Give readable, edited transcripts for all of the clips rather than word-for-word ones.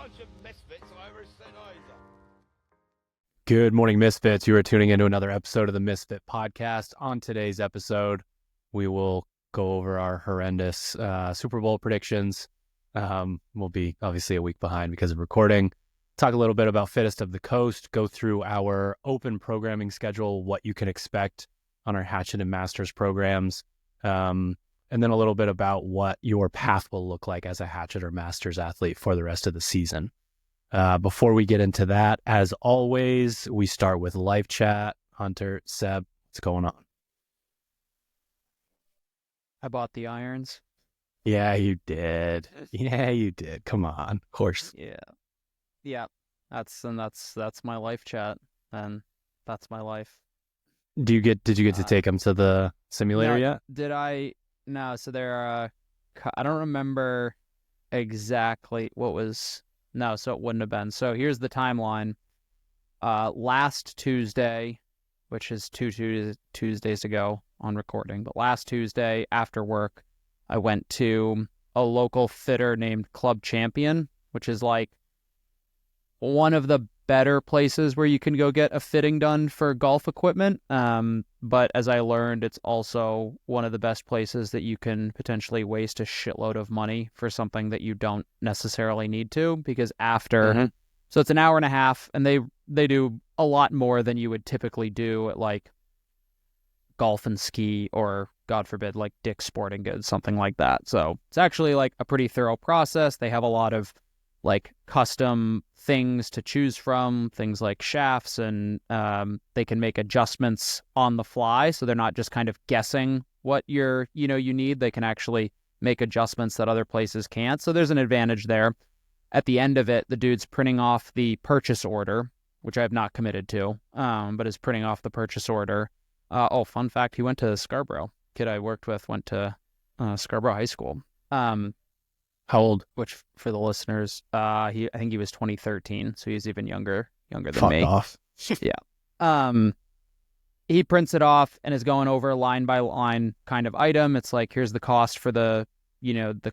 bunch of misfits I ever said either. Good morning, Misfits. You are tuning into another episode of the Misfit Podcast. On today's episode, we will go over our horrendous Super Bowl predictions. We'll be obviously a week behind because of recording. Talk a little bit about Fittest of the Coast, go through our open programming schedule, what you can expect on our Hatchet and Masters programs, and then a little bit about what your path will look like as a Hatchet or Masters athlete for the rest of the season. Before we get into that, as always, we start with live chat. Hunter, Seb, what's going on? I bought the irons. Yeah, you did. Come on, of course. Yeah. That's my life chat, and that's my life. Did you get to take them to the simulator yet? Did I? No. So there. I don't remember exactly what was. No, so it wouldn't have been. So here's the timeline. Last Tuesday, which is two Tuesdays ago on recording, but last Tuesday after work, I went to a local fitter named Club Champion, which is like one of the better places where you can go get a fitting done for golf equipment. But as I learned, it's also one of the best places that you can potentially waste a shitload of money for something that you don't necessarily need to, because after, so it's an hour and a half, and they do a lot more than you would typically do at like golf and ski, or God forbid, like Dick's Sporting Goods, something like that. So it's actually like a pretty thorough process. They have a lot of like custom things to choose from, things like shafts, and they can make adjustments on the fly. So they're not just kind of guessing what you need. They can actually make adjustments that other places can't. So there's an advantage there. At the end of it, the dude's printing off the purchase order, which I have not committed to, but is printing off the purchase order. Fun fact, he went to Scarborough. Kid I worked with went to Scarborough High School. How old? Which, for the listeners, I think he was 2013, so he's even younger than Fuck me. off. Yeah. He prints it off and is going over line by line kind of item. It's like, here's the cost for the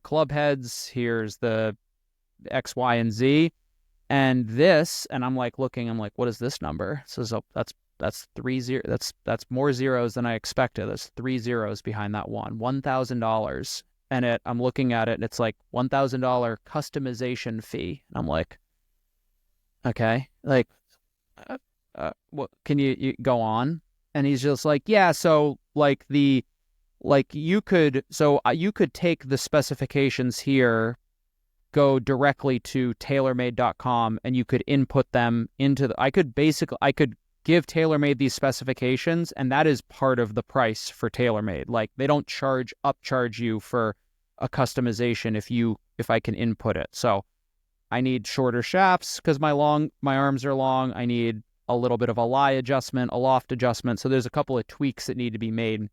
club heads. Here's the X, Y, and Z, and this. And I'm like looking. I'm like, what is this number? So that's 3 0. That's more zeros than I expected. There's 3 zeros behind that one. $1,000. And I'm looking at it, and it's like $1,000 customization fee. And I'm like, okay, like, what can you go on? And he's just like, yeah, so like you could take the specifications here, go directly to tailormade.com, and you could input them into I could give TaylorMade these specifications, and that is part of the price for TaylorMade. Like, they don't upcharge you for a customization if I can input it. So I need shorter shafts because my arms are long. I need a little bit of a lie adjustment, a loft adjustment. So there's a couple of tweaks that need to be made.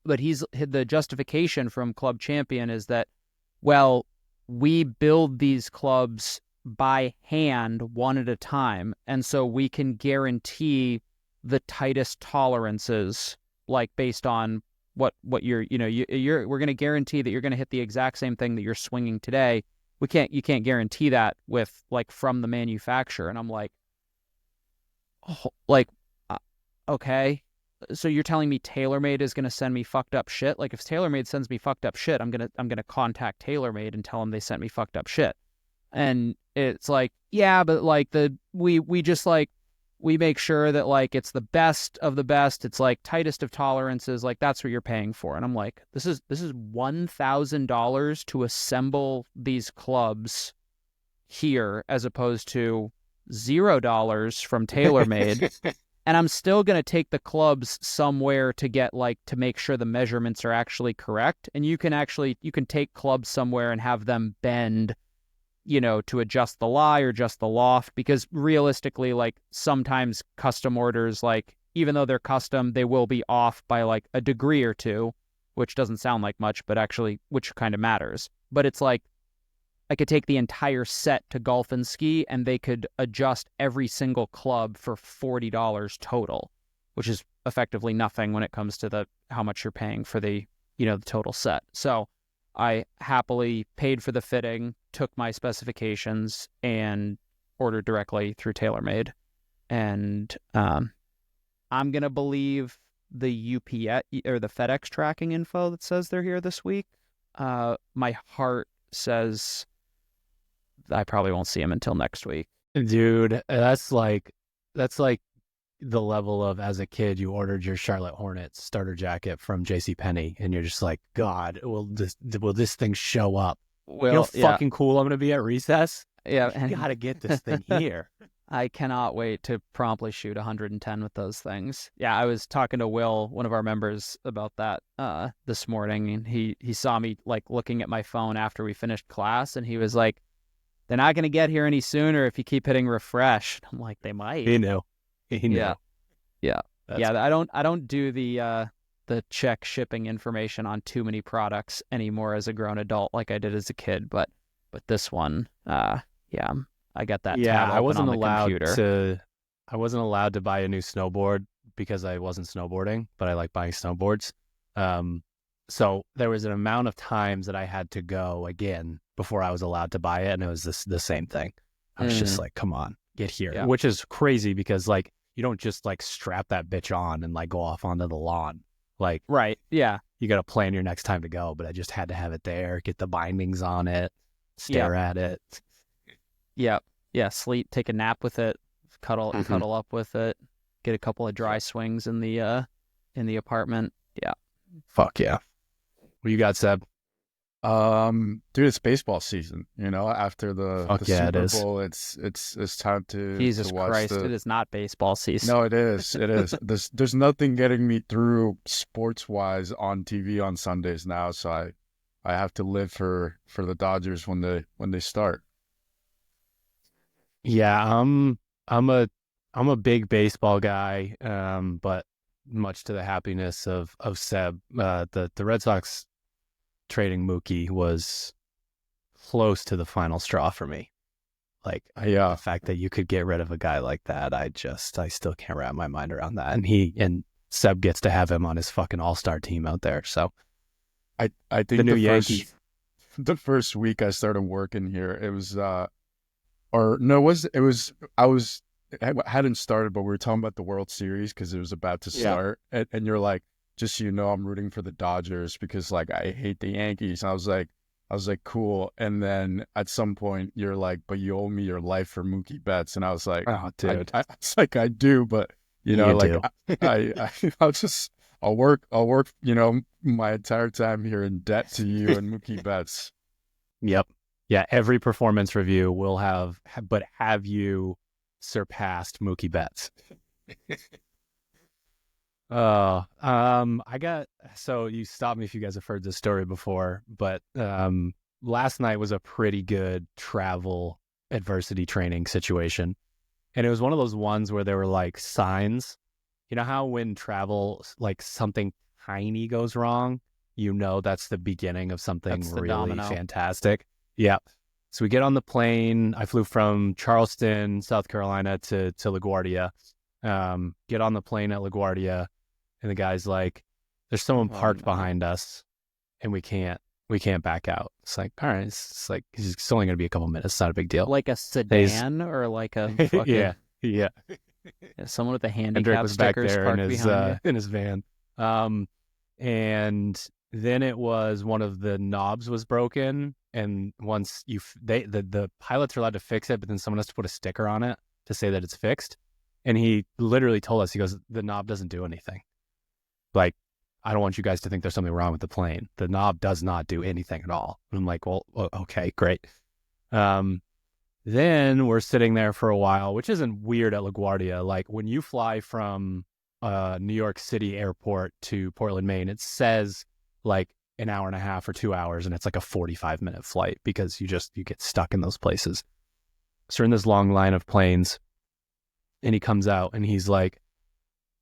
But the justification from Club Champion is that, well, we build these clubs by hand, one at a time, and so we can guarantee the tightest tolerances, like based on what we're going to guarantee that you're going to hit the exact same thing that you're swinging today. You can't guarantee that with like from the manufacturer. And I'm like, okay, so you're telling me TaylorMade is going to send me fucked up shit? Like, if TaylorMade sends me fucked up shit, I'm gonna contact TaylorMade and tell them they sent me fucked up shit. And it's like, yeah, but like we make sure that like it's the best of the best. It's like tightest of tolerances. Like, that's what you're paying for. And I'm like, this is $1,000 to assemble these clubs here, as opposed to $0 from TaylorMade. And I'm still going to take the clubs somewhere to get to make sure the measurements are actually correct. And you can take clubs somewhere and have them bend, to adjust the lie or adjust the loft, because realistically, like, sometimes custom orders, like, even though they're custom, they will be off by like a degree or two, which doesn't sound like much, but actually, which kind of matters. But it's like, I could take the entire set to Golf and Ski, and they could adjust every single club for $40 total, which is effectively nothing when it comes to how much you're paying for the, the total set. So I happily paid for the fitting, took my specifications, and ordered directly through TaylorMade. And I'm going to believe the UPS or the FedEx tracking info that says they're here this week. My heart says I probably won't see them until next week. Dude, that's like the level of, as a kid, you ordered your Charlotte Hornets starter jacket from JCPenney, and you're just like, God, will this thing show up? Well, you know how fucking cool I'm going to be at recess? Yeah. You got to get this thing here. I cannot wait to promptly shoot 110 with those things. Yeah, I was talking to Will, one of our members, about that this morning, and he saw me like looking at my phone after we finished class, and he was like, they're not going to get here any sooner if you keep hitting refresh. I'm like, they might. He knew. Yeah. That's... Yeah, I don't do the check shipping information on too many products anymore as a grown adult like I did as a kid, but this one, I got that tab open I wasn't on the allowed computer. I wasn't allowed to buy a new snowboard because I wasn't snowboarding, but I like buying snowboards. So there was an amount of times that I had to go again before I was allowed to buy it, and it was the same thing. I was just like, come on, get here. Which is crazy because like you don't just like strap that bitch on and like go off onto the lawn. Like, right, yeah. You got to plan your next time to go, but I just had to have it there, get the bindings on it, stare at it. Yeah, sleep, take a nap with it, cuddle up with it, get a couple of dry swings in the apartment. Yeah. Fuck yeah. What you got, Seb? Dude, it's baseball season. You know, after the Super Bowl, it's time to Jesus to watch Christ, it is not baseball season. No, it is. It is. There's nothing getting me through sports wise on TV on Sundays now, so I have to live for the Dodgers when they start. Yeah, I'm a big baseball guy, but much to the happiness of Seb, the Red Sox trading Mookie was close to the final straw for me. Like, the fact that you could get rid of a guy like that, I still can't wrap my mind around that. And Seb gets to have him on his fucking all-star team out there. So I think the new Yankees. The first week I started working here, it was I hadn't started, but we were talking about the World Series because it was about to start, and you're like, just so you know, I'm rooting for the Dodgers because like I hate the Yankees. And I was like, cool. And then at some point you're like, but you owe me your life for Mookie Betts, and I was like, oh, dude, it's like I do, but you know, I'll work, you know, my entire time here in debt to you and Mookie Betts. Yep. Yeah, every performance review will have you surpassed Mookie Betts? So you stop me if you guys have heard this story before, but last night was a pretty good travel adversity training situation. And it was one of those ones where there were like signs. You know how when travel, like something tiny goes wrong, you know that's the beginning of something really domino. Fantastic. Yeah. So we get on the plane. I flew from Charleston, South Carolina to LaGuardia. Get on the plane at LaGuardia, and the guy's like, there's someone parked behind us, and we can't back out. It's like, all right, it's like, it's only going to be a couple minutes. It's not a big deal. Like a sedan or like a fucking... Yeah. Someone with a handicap stickers parked behind you. In his van. And then it was one of the knobs was broken, and once the pilots are allowed to fix it, but then someone has to put a sticker on it to say that it's fixed. And he literally told us, he goes, the knob doesn't do anything. Like, I don't want you guys to think there's something wrong with the plane. The knob does not do anything at all. And I'm like, well, okay, great. Then we're sitting there for a while, which isn't weird at LaGuardia. Like when you fly from New York City airport to Portland, Maine, it says like an hour and a half or 2 hours, and it's like a 45-minute flight because you get stuck in those places. So we're in this long line of planes, and he comes out and he's like,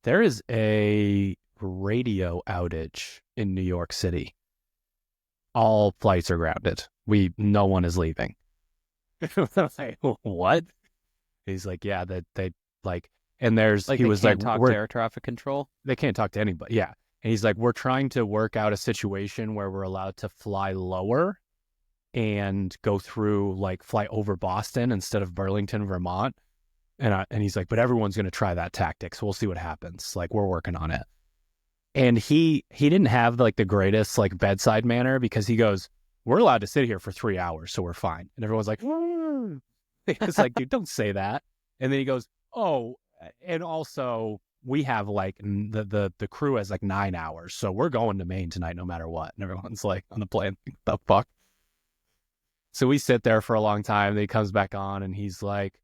there is a radio outage in New York City. All flights are grounded. No one is leaving. Like, what? He's like, yeah, that they like, and there's, like, he was like, talk to air traffic control. They can't talk to anybody. Yeah. And he's like, we're trying to work out a situation where we're allowed to fly lower and go through, like, fly over Boston instead of Burlington, Vermont. And he's like, but everyone's going to try that tactic. So we'll see what happens. Like, we're working on it. And he didn't have like the greatest like bedside manner, because he goes, we're allowed to sit here for 3 hours, so we're fine. And everyone's like, it's like, dude, don't say that. And then he goes, oh, and also we have like the crew has like 9 hours, so we're going to Maine tonight no matter what. And everyone's like on the plane, the fuck. So we sit there for a long time. Then he comes back on and he's like,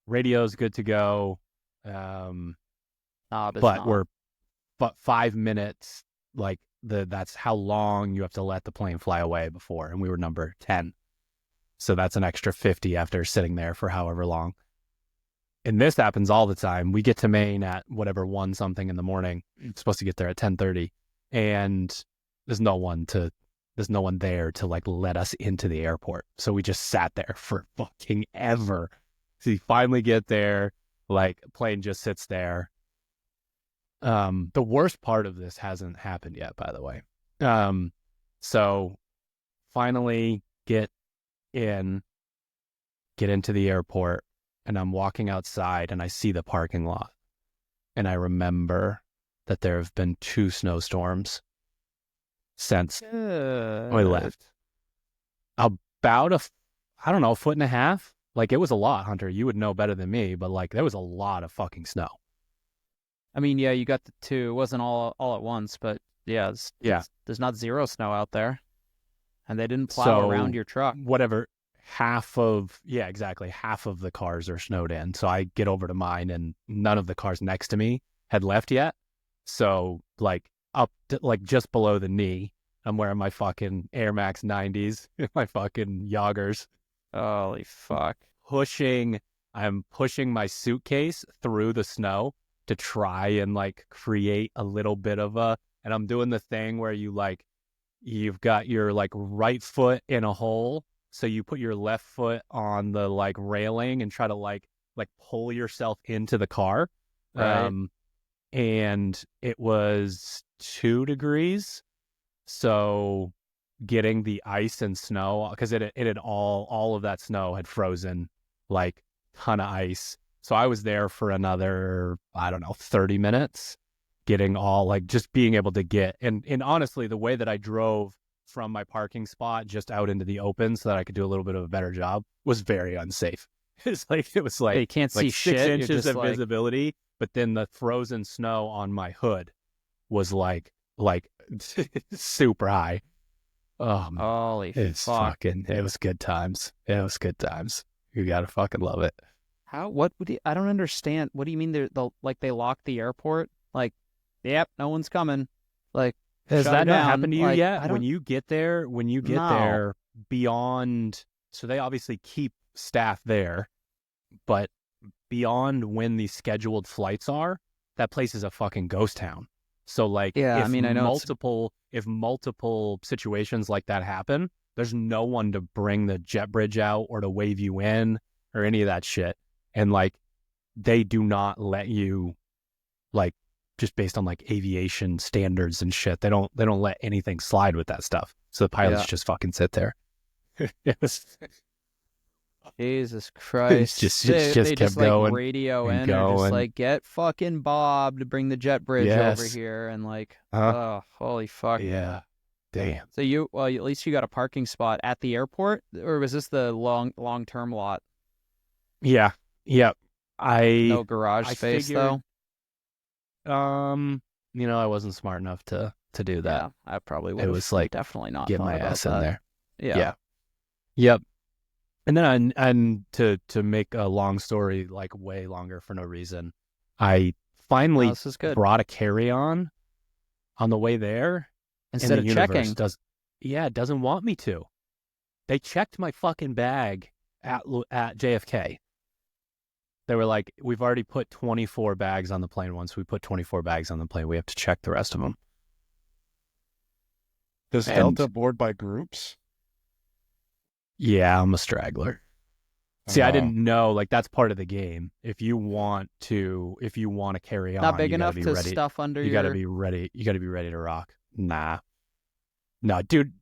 radio's good to go. But 5 minutes, like that's how long you have to let the plane fly away before. And we were number 10. So that's an extra 50 after sitting there for however long. And this happens all the time. We get to Maine at whatever 1 something in the morning. It's supposed to get there at 10:30, and there's no one there to like let us into the airport. So we just sat there for fucking ever. So you finally get there, like plane just sits there. The worst part of this hasn't happened yet, by the way. So finally get into the airport, and I'm walking outside and I see the parking lot, and I remember that there have been 2 snowstorms since we left. About I don't know, 1.5 feet. Like, it was a lot, Hunter. You would know better than me, but like there was a lot of fucking snow. I mean, yeah, you got the 2. It wasn't all at once, but yeah, there's not 0 snow out there, and they didn't plow around your truck. Whatever, half of the cars are snowed in. So I get over to mine, and none of the cars next to me had left yet. So like up to, like just below the knee, I'm wearing my fucking Air Max 90s, my fucking joggers. Holy fuck! I'm pushing my suitcase through the snow to try and like create a little bit of and I'm doing the thing where you've got your like right foot in a hole, so you put your left foot on the like railing and try to like pull yourself into the car. Right. And it was 2 degrees, so getting the ice and snow, because it had all of that snow had frozen, like ton of ice. So I was there for another, I don't know, 30 minutes, getting all like just being able to get. And honestly, the way that I drove from my parking spot just out into the open so that I could do a little bit of a better job was very unsafe. It was like you can't see 6 shit. inches of visibility, but then the frozen snow on my hood was like super high. Holy fuck! It was good times. It was good times. You gotta fucking love it. I don't understand. What do you mean they locked the airport? Like, yep, no one's coming. Like, has that not happened to you yet? When you get there beyond, so they obviously keep staff there, but beyond when the scheduled flights are, that place is a fucking ghost town. So like, yeah, I know if multiple situations like that happen, there's no one to bring the jet bridge out or to wave you in or any of that shit. And like, they do not let you, like, just based on like aviation standards and shit, they don't let anything slide with that stuff. So the pilots just fucking sit there. It was, Jesus Christ! They kept going, like radio in, going. or just like, get fucking Bob to bring the jet bridge over here, and like, oh, holy fuck! Yeah, damn. So at least you got a parking spot at the airport, or was this the long term lot? Yeah. Yep. No garage space though. I wasn't smart enough to do that. Yeah, I probably would. It was like, definitely not get my ass in there. Yeah. Yep. And then and to make a long story like way longer for no reason, I finally brought a carry-on the way there instead of checking. It doesn't want me to. They checked my fucking bag at JFK. They were like, we've already put 24 bags on the plane. Once we put 24 bags on the plane, we have to check the rest of them. Does Delta board by groups? Yeah, I'm a straggler. See, I didn't know, like, that's part of the game. If you want to carry on, Not big you gotta enough be to ready. stuff under You your... gotta be ready. You gotta be ready to rock. Nah. No, dude,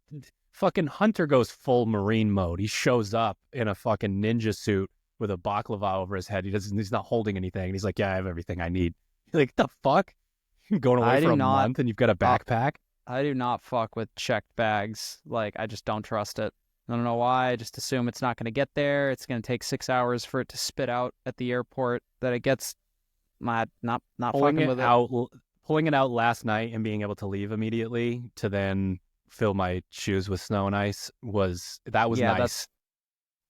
fucking Hunter goes full Marine mode. He shows up in a fucking ninja suit with a baklava over his head. He's not holding anything. He's like, yeah, I have everything I need. You're like, the fuck? You're going away for a month and you've got a backpack? I do not fuck with checked bags. Like, I just don't trust it. I don't know why. I just assume it's not going to get there. It's going to take 6 hours for it to spit out at the airport. That it gets not fucking with it. Pulling it out last night and being able to leave immediately to then fill my shoes with snow and ice was nice.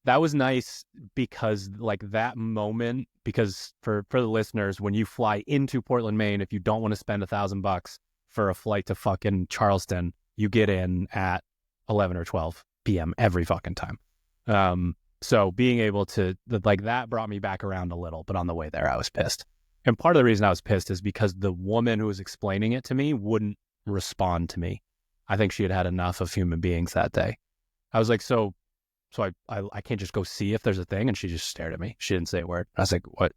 That was nice because, like, that moment, because for the listeners, when you fly into Portland, Maine, if you don't want to spend $1,000 for a flight to fucking Charleston, you get in at 11 or 12 p.m. every fucking time. So being able to, like, that brought me back around a little, but on the way there, I was pissed. And part of the reason I was pissed is because the woman who was explaining it to me wouldn't respond to me. I think she had had enough of human beings that day. I was like, so I can't just go see if there's a thing. And she just stared at me. She didn't say a word. I was like, what?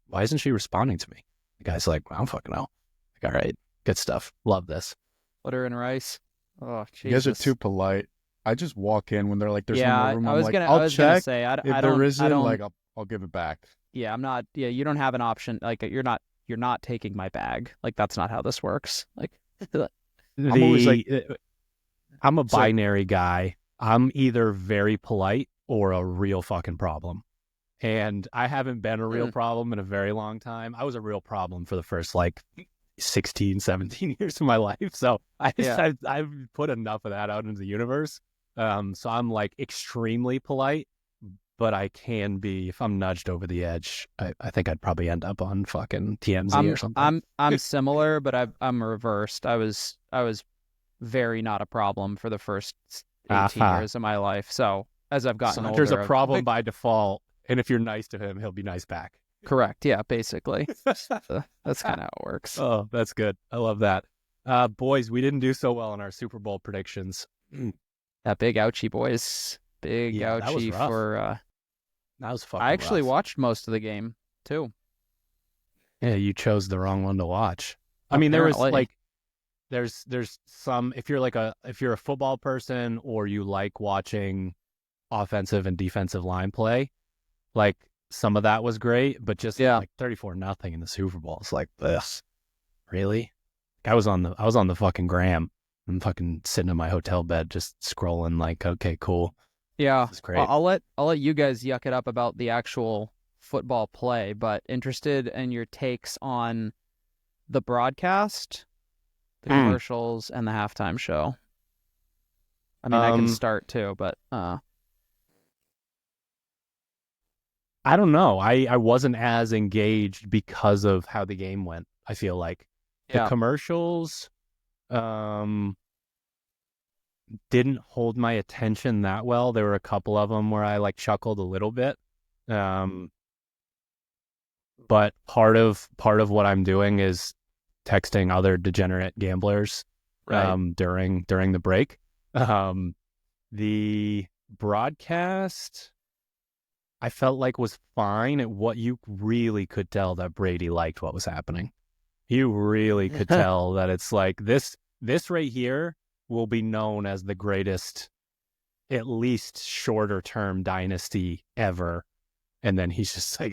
Why isn't she responding to me? The guy's like, I don't fucking know. Like, all right, good stuff. Love this. Butter and rice. Oh, Jesus. You guys are too polite. I just walk in when they're like, there's no more room. I was gonna say, if there isn't, like, I'll give it back. Yeah, I'm not. Yeah, you don't have an option. Like, you're not taking my bag. Like, that's not how this works. Like, I'm always like, I'm a binary guy. I'm either very polite or a real fucking problem. And I haven't been a real problem in a very long time. I was a real problem for the first, like, 16, 17 years of my life. So I've put enough of that out into the universe. So I'm, like, extremely polite, but I can be, if I'm nudged over the edge, I think I'd probably end up on fucking TMZ or something. I'm similar, but I'm reversed. I was very not a problem for the first 18 years of my life. So as I've gotten older, there's a problem by default, and if you're nice to him, he'll be nice back. Correct. Yeah, basically. That's kind of how it works. Oh, that's good. I love that. Boys, we didn't do so well in our Super Bowl predictions. That big ouchie, boys. Big ouchie for... that was fucking I actually rough. Watched most of the game, too. Yeah, you chose the wrong one to watch. I mean, there was, like... There's some, if you're a football person or you like watching offensive and defensive line play, like, some of that was great, but just like 34-0 in the Super Bowl. It's like, ugh, really? I was on the fucking gram. I'm fucking sitting in my hotel bed just scrolling, like, okay, cool. Yeah, this is great. I'll let you guys yuck it up about the actual football play, but interested in your takes on the broadcast, the commercials, and the halftime show. I mean, I can start too, but I don't know. I wasn't as engaged because of how the game went. I feel like the commercials didn't hold my attention that well. There were a couple of them where I, like, chuckled a little bit. But part of what I'm doing is texting other degenerate gamblers during the break. The broadcast, I felt like, was fine. What you really could tell that Brady liked what was happening. You really could tell that it's like this right here will be known as the greatest, at least shorter term dynasty ever. And then he's just like,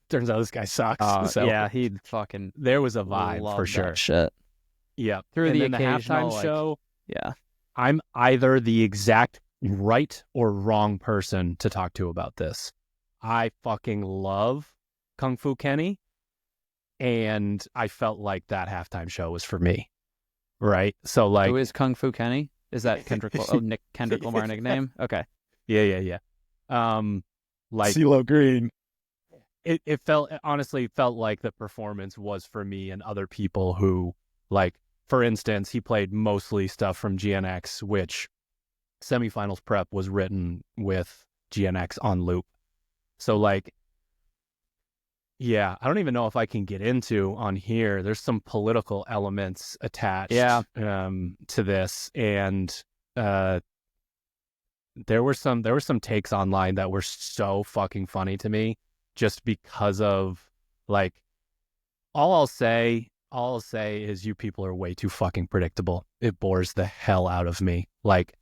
turns out this guy sucks. So yeah, he fucking... There was a vibe for sure. Shit. Yeah. Through and the then occasional, the halftime show, yeah, I'm either the exact right or wrong person to talk to about this. I fucking love Kung Fu Kenny, and I felt like that halftime show was for me. Right? So, like... Who is Kung Fu Kenny? Is that Kendrick Lamar nickname? Okay. Yeah. Like... CeeLo Green. It honestly felt like the performance was for me and other people who, like, for instance, he played mostly stuff from GNX, which semifinals prep was written with GNX on loop. So, like, yeah, I don't even know if I can get into on here. There's some political elements attached to this, and there were some takes online that were so fucking funny to me, just because of like, all I'll say is you people are way too fucking predictable. It bores the hell out of me. Like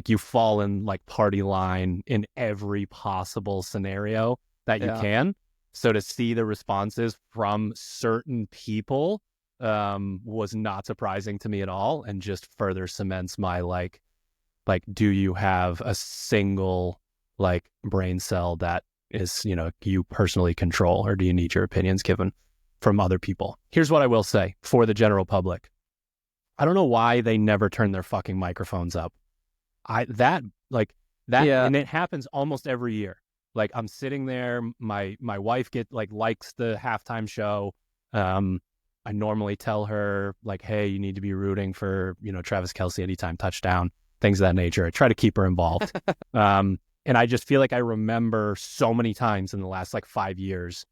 you fall in like party line in every possible scenario that you can. So to see the responses from certain people was not surprising to me at all, and just further cements my like, do you have a single like brain cell that is, you personally control, or do you need your opinions given from other people? Here's what I will say for the general public. I don't know why they never turn their fucking microphones up. And it happens almost every year. Like, I'm sitting there, my wife likes the halftime show. I normally tell her like, hey, you need to be rooting for, Travis Kelce anytime touchdown, things of that nature. I try to keep her involved. And I just feel like I remember so many times in the last like 5 years,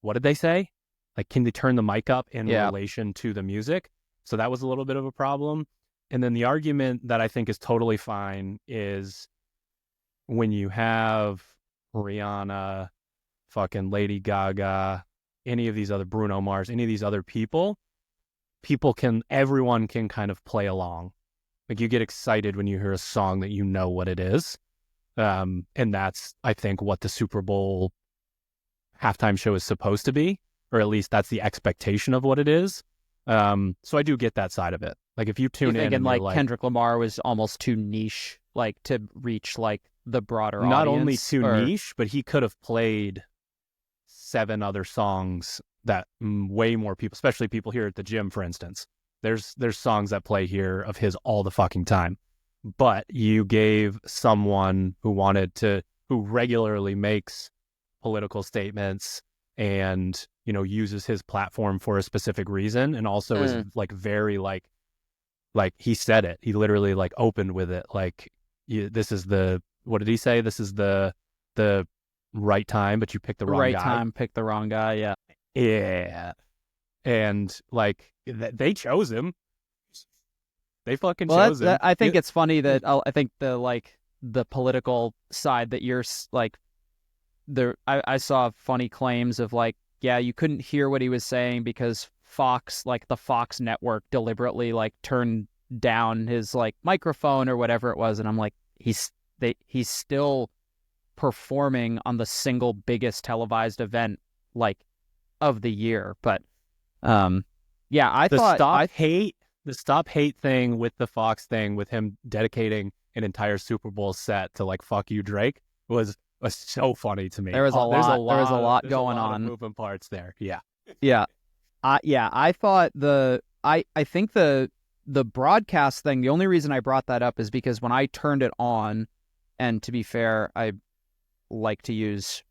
what did they say? Like, can they turn the mic up in relation to the music? So that was a little bit of a problem. And then the argument that I think is totally fine is when you have Rihanna, fucking Lady Gaga, any of these other, Bruno Mars, any of these other people everyone can kind of play along. Like, you get excited when you hear a song that you know what it is. And that's, I think, what the Super Bowl halftime show is supposed to be, or at least that's the expectation of what it is. So I do get that side of it. Like, if you tune in and like Kendrick Lamar was almost too niche, like to reach like the broader not audience. Only too niche, but he could have played 7 other songs that way more people, especially people here at the gym, for instance. There's songs that play here of his all the fucking time. But you gave someone who regularly makes political statements and, uses his platform for a specific reason, and also is like very like he said it. He literally like opened with it. Like, this is what did he say? This is the right time, but you picked the wrong guy. Right time, picked the wrong guy. Yeah. Yeah. And like they chose him. They fucking chose him. I think it's funny that I think the political side that you're like, I saw funny claims of like, yeah, you couldn't hear what he was saying because Fox, like the Fox network, deliberately like turned down his like microphone or whatever it was, and I'm like, he's still performing on the single biggest televised event like of the year. But the stop hate thing with the Fox thing, with him dedicating an entire Super Bowl set to like "fuck you, Drake" was so funny to me. There was a lot going on, moving parts there. Yeah. I thought I think the broadcast thing, the only reason I brought that up is because when I turned it on, and to be fair, I choose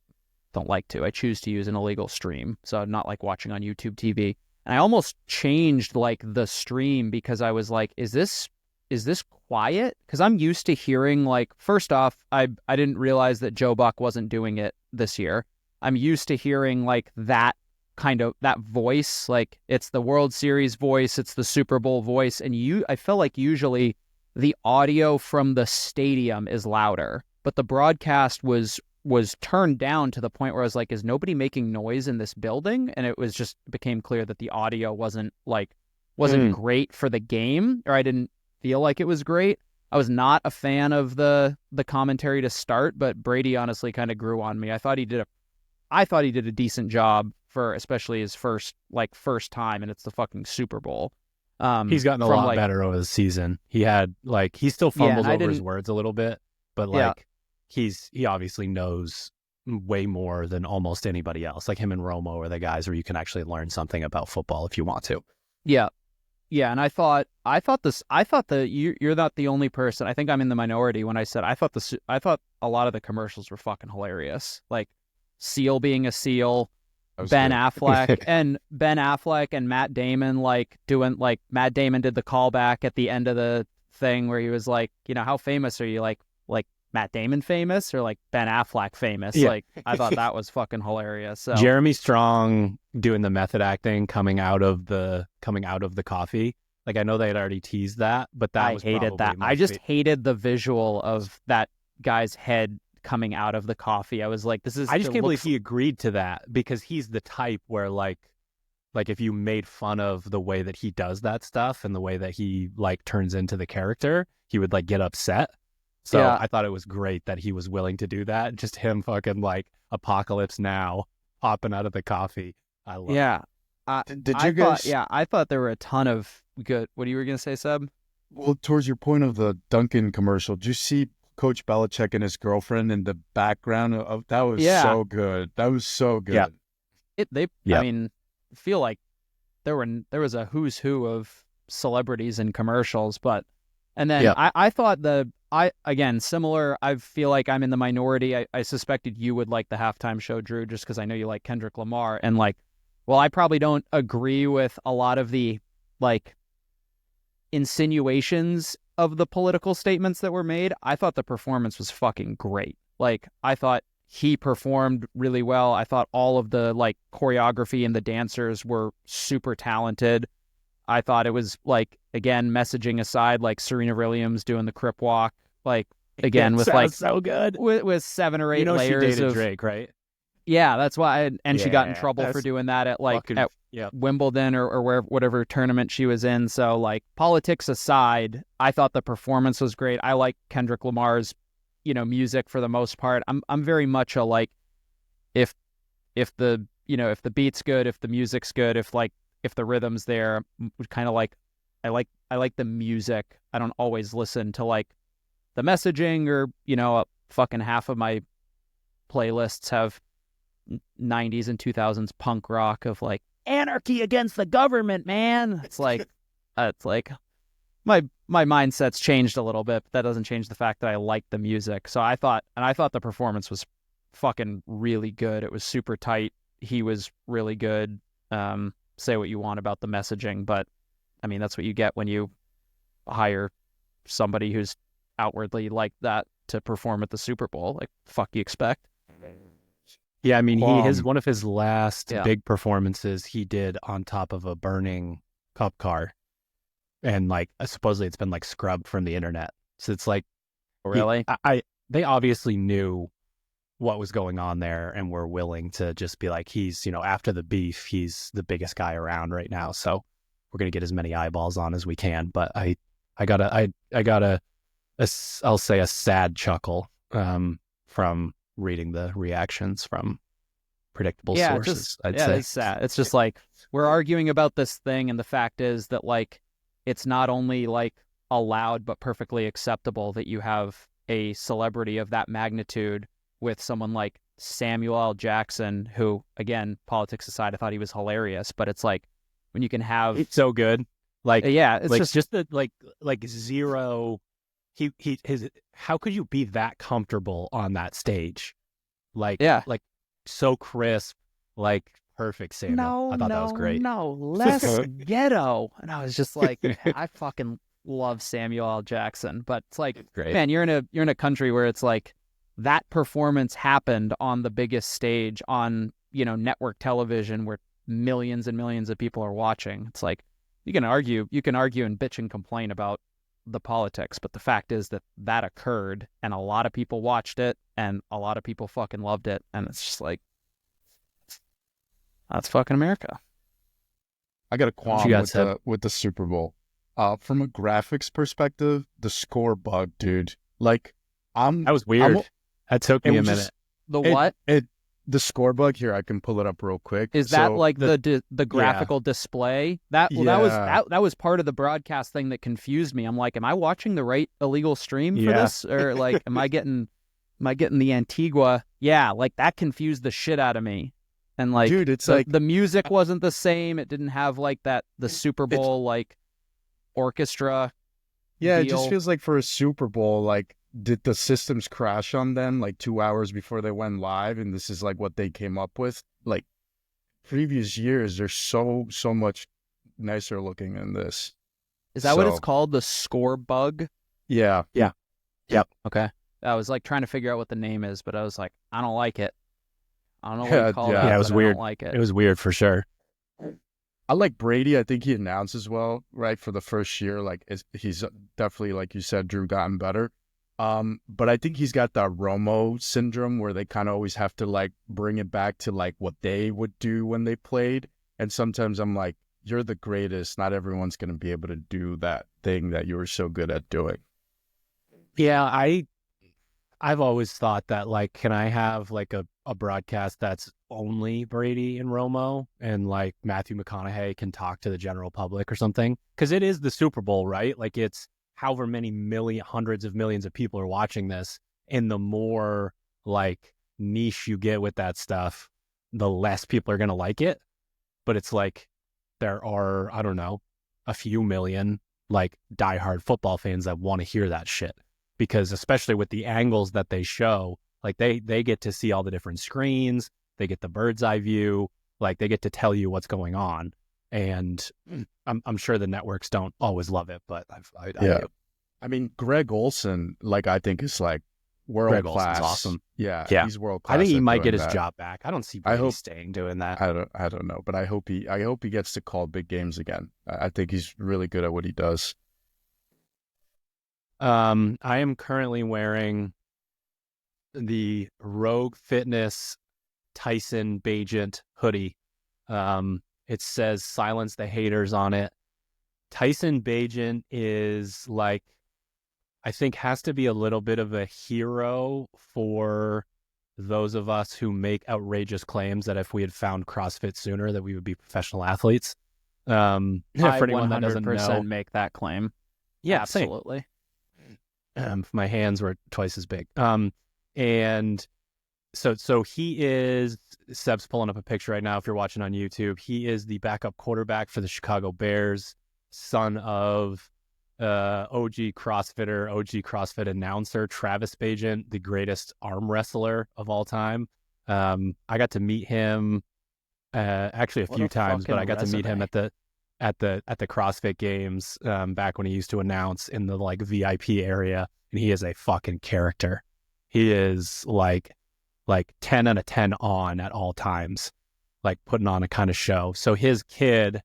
to use an illegal stream, so I'm not like watching on YouTube TV. And I almost changed like the stream because I was like, is this quiet? Because I'm used to hearing like, first off, I didn't realize that Joe Buck wasn't doing it this year. I'm used to hearing like that kind of that voice, like it's the World Series voice, it's the Super Bowl voice, and I feel like usually the audio from the stadium is louder, but the broadcast was turned down to the point where I was like, is nobody making noise in this building? And it became clear that the audio wasn't great for the game, or I didn't feel like it was great. I was not a fan of the commentary to start, but Brady honestly kind of grew on me. I thought he did a decent job for especially his first time, and it's the fucking Super Bowl. He's gotten a lot better over the season. He still fumbles over his words a little bit, but he obviously knows way more than almost anybody else. Like him and Romo are the guys where you can actually learn something about football if you want to. Yeah. Yeah, and I thought you're not the only person. I think I'm in the minority when I said I thought a lot of the commercials were fucking hilarious. Like Seal being a seal, Ben Affleck and Matt Damon Matt Damon did the callback at the end of the thing where he was like, how famous are you? Like Matt Damon famous or like Ben Affleck famous? Yeah. Like I thought that was fucking hilarious. So Jeremy Strong doing the method acting coming out of the coffee. Like I know they had already teased that, but I hated that. I just hated the visual of that guy's head coming out of the coffee. I was like, this is. I just can't believe he agreed to that, because he's the type where like if you made fun of the way that he does that stuff and the way that he like turns into the character, he would like get upset. So Yeah. I thought it was great that he was willing to do that. Just him fucking like Apocalypse Now popping out of the coffee. I love it. Yeah. Did you guys? I thought there were a ton of good. What you were gonna say, Seb? Well, towards your point of the Dunkin' commercial, did you see Coach Belichick and his girlfriend in the background of that? Was so good. That was so good. Yeah. I mean, I feel like there was a who's who of celebrities in commercials, and then I thought again similar. I feel like I'm in the minority. I suspected you would like the halftime show, Drew, just because I know you like Kendrick Lamar, and like, well, I probably don't agree with a lot of the like insinuations of the political statements that were made. I thought the performance was fucking great. Like, I thought he performed really well. I thought all of the like choreography and the dancers were super talented. I thought it was like, again, messaging aside, like Serena Williams doing the Crip Walk, like again with like so good with 7 or 8 layers she dated of Drake, right? Yeah, that's why. And she got in trouble for that's doing that at like fucking- at yeah. Wimbledon or whatever tournament she was in. So like, politics aside, I thought the performance was great. I like Kendrick Lamar's, music for the most part. I'm very much a like, if the beat's good, if the music's good, if the rhythm's there, kind of like, I like the music. I don't always listen to like the messaging or fucking half of my playlists have 90s and 2000s punk rock of like anarchy against the government, man. It's like my mindset's changed a little bit, but that doesn't change the fact that I like the music. So I thought the performance was fucking really good. It was super tight. He was really good. Say what you want about the messaging, but I mean, that's what you get when you hire somebody who's outwardly like that to perform at the Super Bowl. Like, fuck you expect? Yeah, I mean, one of his last Yeah. big performances he did on top of a burning cop car, and like supposedly it's been like scrubbed from the internet. So it's like, Really? they obviously knew what was going on there and were willing to just be like, he's after the beef, he's the biggest guy around right now, so we're gonna get as many eyeballs on as we can. But I got I'll say a sad chuckle from reading the reactions from predictable sources. I'd say it's sad. It's just like, we're arguing about this thing, and the fact is that like, it's not only like allowed but perfectly acceptable that you have a celebrity of that magnitude with someone like Samuel L. Jackson, who, again, politics aside, I thought he was hilarious, but it's like, when you can have it's so good. Like, yeah, it's like just the like zero. His how could you be that comfortable on that stage? Like, Yeah. like so crisp, like perfect Samuel. I thought that was great. No, less ghetto. And I was just like, I fucking love Samuel L. Jackson, but it's like, Great. man, you're in a country where it's like, that performance happened on the biggest stage on network television where millions and millions of people are watching. It's like, you can argue and bitch and complain about the politics, but the fact is that occurred, and a lot of people watched it, and a lot of people fucking loved it, and it's just like, that's fucking America. I got a qualm you got, with the Super Bowl. From a graphics perspective, the score bug, dude. Like, That was weird. That took me a minute. What? The score bug here, I can pull it up real quick. Is that like the graphical display? That was part of the broadcast thing that confused me. I'm like, am I watching the right illegal stream for this, or like, am I getting the Antigua? Yeah, like that confused the shit out of me. And like, dude, it's like the music wasn't the same. It didn't have like the Super Bowl like orchestra. Yeah, deal. It just feels like for a Super Bowl, like, did the systems crash on them like 2 hours before they went live, and this is like what they came up with? Like, previous years, they're so much nicer looking than this. Is that what it's called? The score bug? Yeah. Yep. Okay. I was like trying to figure out what the name is, but I was like, I don't like it. I don't know what you call it. Yeah, it was but weird. I don't like it. It was weird for sure. I like Brady. I think he announces well, right, for the first year. Like, he's definitely, like you said, Drew, gotten better. But I think he's got that Romo syndrome where they kind of always have to like bring it back to like what they would do when they played. And sometimes I'm like, you're the greatest. Not everyone's going to be able to do that thing that you were so good at doing. Yeah, I've always thought that, like, can I have like a broadcast that's only Brady and Romo, and like Matthew McConaughey can talk to the general public or something? Because it is the Super Bowl, right? Like, it's however many hundreds of millions of people are watching this, and the more like niche you get with that stuff, the less people are going to like it. But it's like there are, I don't know, a few million like diehard football fans that want to hear that shit, because especially with the angles that they show, like they get to see all the different screens, they get the bird's eye view, like they get to tell you what's going on. And I'm sure the networks don't always love it, but I do. I mean, Greg Olson, like, I think is like world class. Awesome. Yeah, Yeah. he's world class. I think he might get doing his that. job back. I don't see Brady staying doing that. I don't know, but I hope he gets to call big games again. I think he's really good at what he does. I am currently wearing the Rogue Fitness Tyson Bajent hoodie. It says "Silence the Haters" on it. Tyson Bajent is like, I think, has to be a little bit of a hero for those of us who make outrageous claims that if we had found CrossFit sooner, that we would be professional athletes. I For anyone that doesn't 100% know, make that claim. yeah, same. Absolutely. My hands were twice as big. And so he is, Seb's pulling up a picture right now if you're watching on YouTube. He is the backup quarterback for the Chicago Bears, son of OG CrossFit announcer Travis Bajent, the greatest arm wrestler of all time. I got to meet him actually a few times, but I got to meet him at the CrossFit Games back when he used to announce in the like VIP area, and he is a fucking character. He is like 10 out of 10 on at all times, like putting on a kind of show. So his kid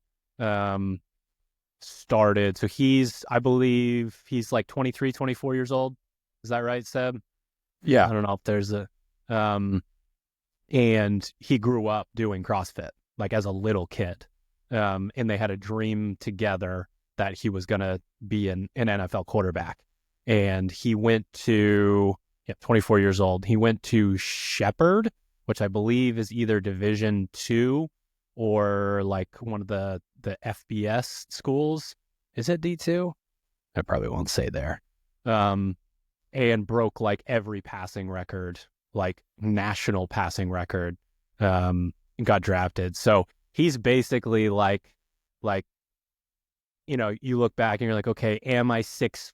started, so I believe he's like 23, 24 years old. Is that right, Seb? Yeah. I don't know if there's and he grew up doing CrossFit like as a little kid. And they had a dream together that he was going to be an NFL quarterback. And he went to, 24 years old. He went to Shepherd, which I believe is either Division II or like one of the FBS schools. Is it D2? I probably won't say there. And broke like every passing record, like national passing record, and got drafted. So he's basically like, you look back and you're like, okay, am I 6'3",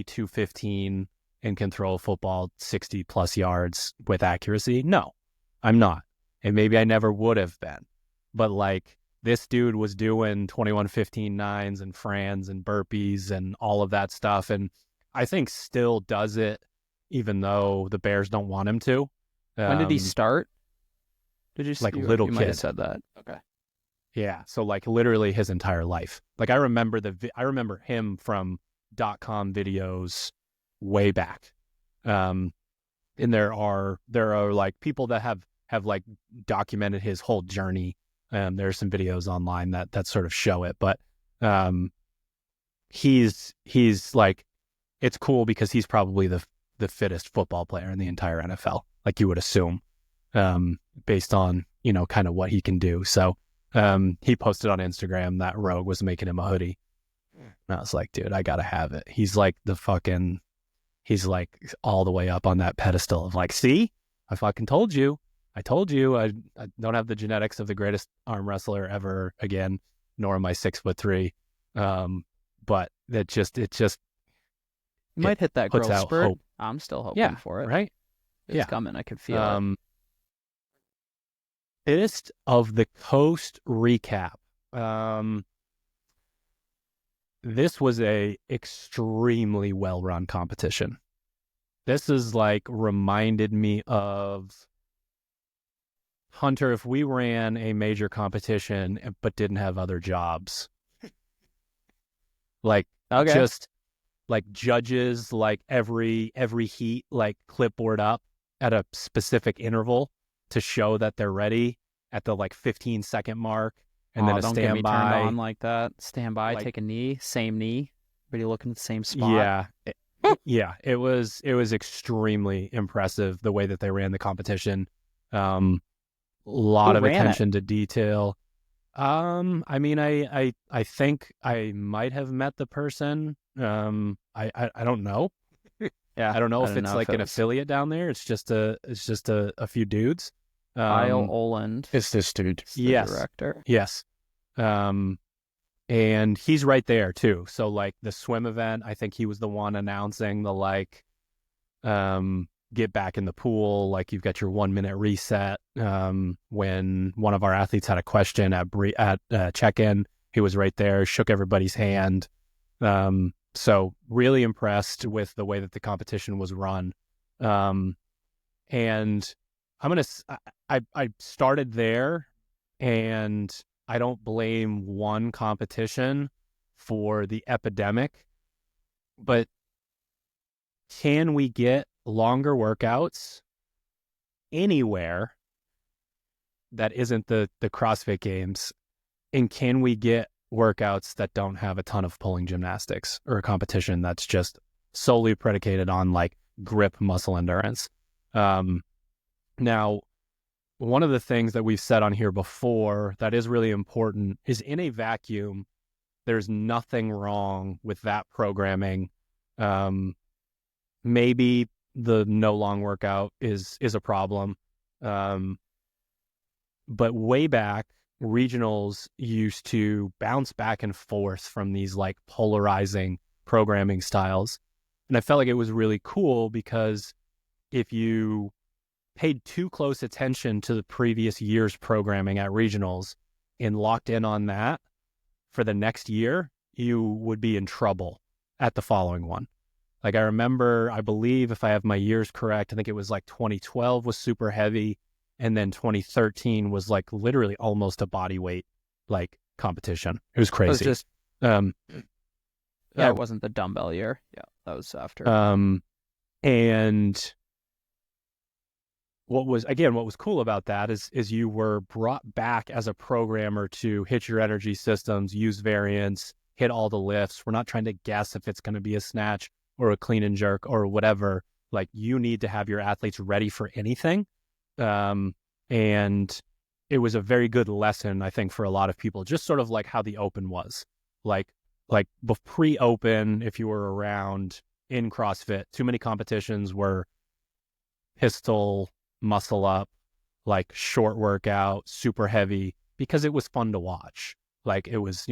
215 and can throw a football 60 plus yards with accuracy? No, I'm not. And maybe I never would have been. But like, this dude was doing 21-15-9s and frans and burpees and all of that stuff. And I think still does it, even though the Bears don't want him to. When did he start? Did you like you, little you kid? Might have said that. Okay. Yeah, so like literally his entire life. Like I remember him from .com videos way back. And there are like people that have like documented his whole journey. There's some videos online that sort of show it, but he's like, it's cool because he's probably the fittest football player in the entire NFL, like you would assume, based on, kind of what he can do. So he posted on Instagram that Rogue was making him a hoodie. And I was like, dude, I gotta have it. He's like he's like all the way up on that pedestal of like, see, I fucking told you. I told you I don't have the genetics of the greatest arm wrestler ever again, nor am I 6'3". But it just You might hit that puts growth out spurt. hope. I'm still hoping for it. Right? It's coming. I can feel it. Fittest of the Coast recap. This was a extremely well-run competition. This is like reminded me of Hunter if we ran a major competition but didn't have other jobs. Like, Okay. just like judges like every heat like clipboard up at a specific interval to show that they're ready at the like 15-second mark, and then a don't get me turned standby. on like that. Standby, Like- take a knee, same knee. Everybody looking at the same spot. Yeah, it was extremely impressive the way that they ran the competition. Lot Who of ran attention to detail. I mean, I think I might have met the person. I don't know. Yeah, I don't know if didn't it's know like if it an was affiliate down there. It's just a few dudes. Kyle Oland, It's this dude. the yes. director. Yes. And he's right there too. So like the swim event, I think he was the one announcing the like, get back in the pool. Like you've got your 1 minute reset. When one of our athletes had a question at check-in, he was right there, shook everybody's hand. So really impressed with the way that the competition was run. And I started there, and I don't blame one competition for the epidemic, but can we get longer workouts anywhere that isn't the CrossFit Games? And can we get workouts that don't have a ton of pulling gymnastics, or a competition that's just solely predicated on like grip muscle endurance? Now, one of the things that we've said on here before that is really important is, in a vacuum, there's nothing wrong with that programming. Maybe the no long workout is a problem. But way back, regionals used to bounce back and forth from these like polarizing programming styles. And I felt like it was really cool because if you paid too close attention to the previous year's programming at regionals and locked in on that for the next year, you would be in trouble at the following one. Like I remember, I believe if I have my years correct, I think it was like 2012 was super heavy. And then 2013 was like literally almost a body weight like competition. It was crazy. It was just, yeah, it wasn't the dumbbell year. Yeah, that was after. And what was cool about that is you were brought back as a programmer to hit your energy systems, use variance, hit all the lifts. We're not trying to guess if it's going to be a snatch or a clean and jerk or whatever. Like you need to have your athletes ready for anything. And it was a very good lesson, I think, for a lot of people, just sort of like how the open was. Like pre-open, if you were around in CrossFit, too many competitions were pistol, muscle up, like short workout, super heavy, because it was fun to watch. Like it was,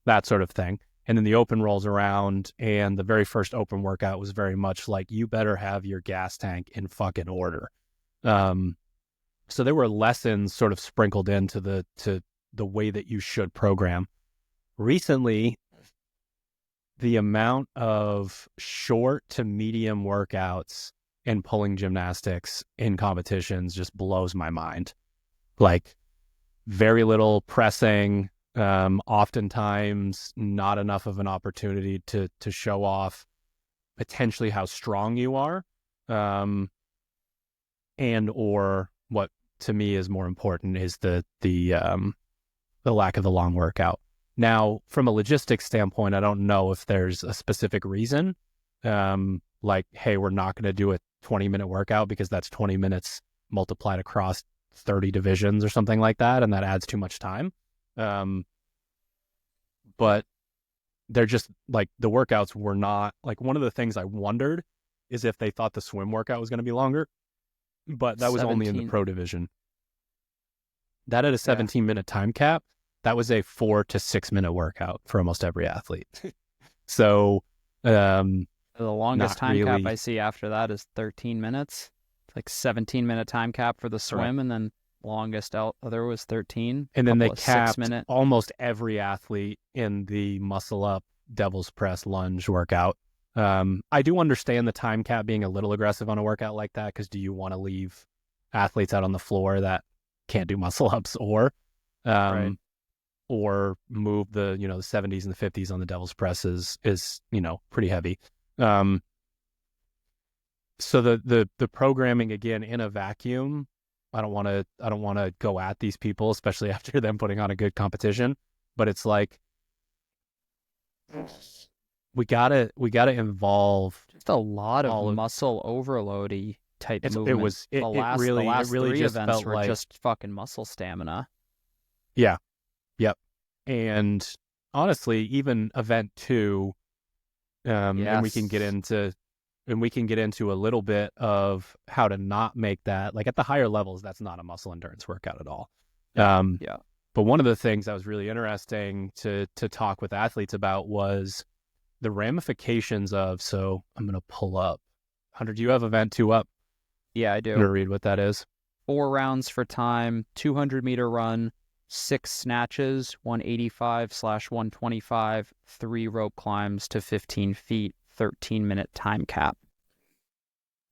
that sort of thing. And then the open rolls around, and the very first open workout was very much like, you better have your gas tank in fucking order. So there were lessons sort of sprinkled into the way that you should program. Recently, the amount of short to medium workouts and pulling gymnastics in competitions just blows my mind. Like very little pressing, oftentimes not enough of an opportunity to show off potentially how strong you are, and or what to me is more important is the lack of the long workout. Now, from a logistics standpoint, I don't know if there's a specific reason, like, hey, we're not going to do a 20-minute workout because that's 20 minutes multiplied across 30 divisions or something like that, and that adds too much time. But they're just like, the workouts were not like, one of the things I wondered is if they thought the swim workout was going to be longer, but that was only in the pro division. That had a 17-minute time cap. That was a 4 to 6 minute workout for almost every athlete. So the longest time really cap I see after that is 13 minutes. It's like 17-minute time cap for the swim, and then longest other was 13. And then they capped 6-minute. almost every athlete in the muscle up devil's press lunge workout. I do understand the time cap being a little aggressive on a workout like that, because do you want to leave athletes out on the floor that can't do muscle ups or Right. or move the, the 70s and the 50s on the devil's press is pretty heavy. So the programming, again, in a vacuum, I don't want to go at these people, especially after them putting on a good competition, but it's like we gotta involve just a lot all of of- muscle overloady type movement. It really the last three just events felt were like just fucking muscle stamina. Yeah. Yep. And honestly, even event 2, and we can get into a little bit of how to not make that, like at the higher levels, that's not a muscle endurance workout at all. Yeah. But one of the things that was really interesting to talk with athletes about was the ramifications of, so I'm going to pull up. Hunter, do you have event 2 up? Yeah, I I'm going do. to read what that is. 4 rounds for time, 200-meter run, 6 snatches, 185/125, 3 rope climbs to 15 feet, 13-minute time cap.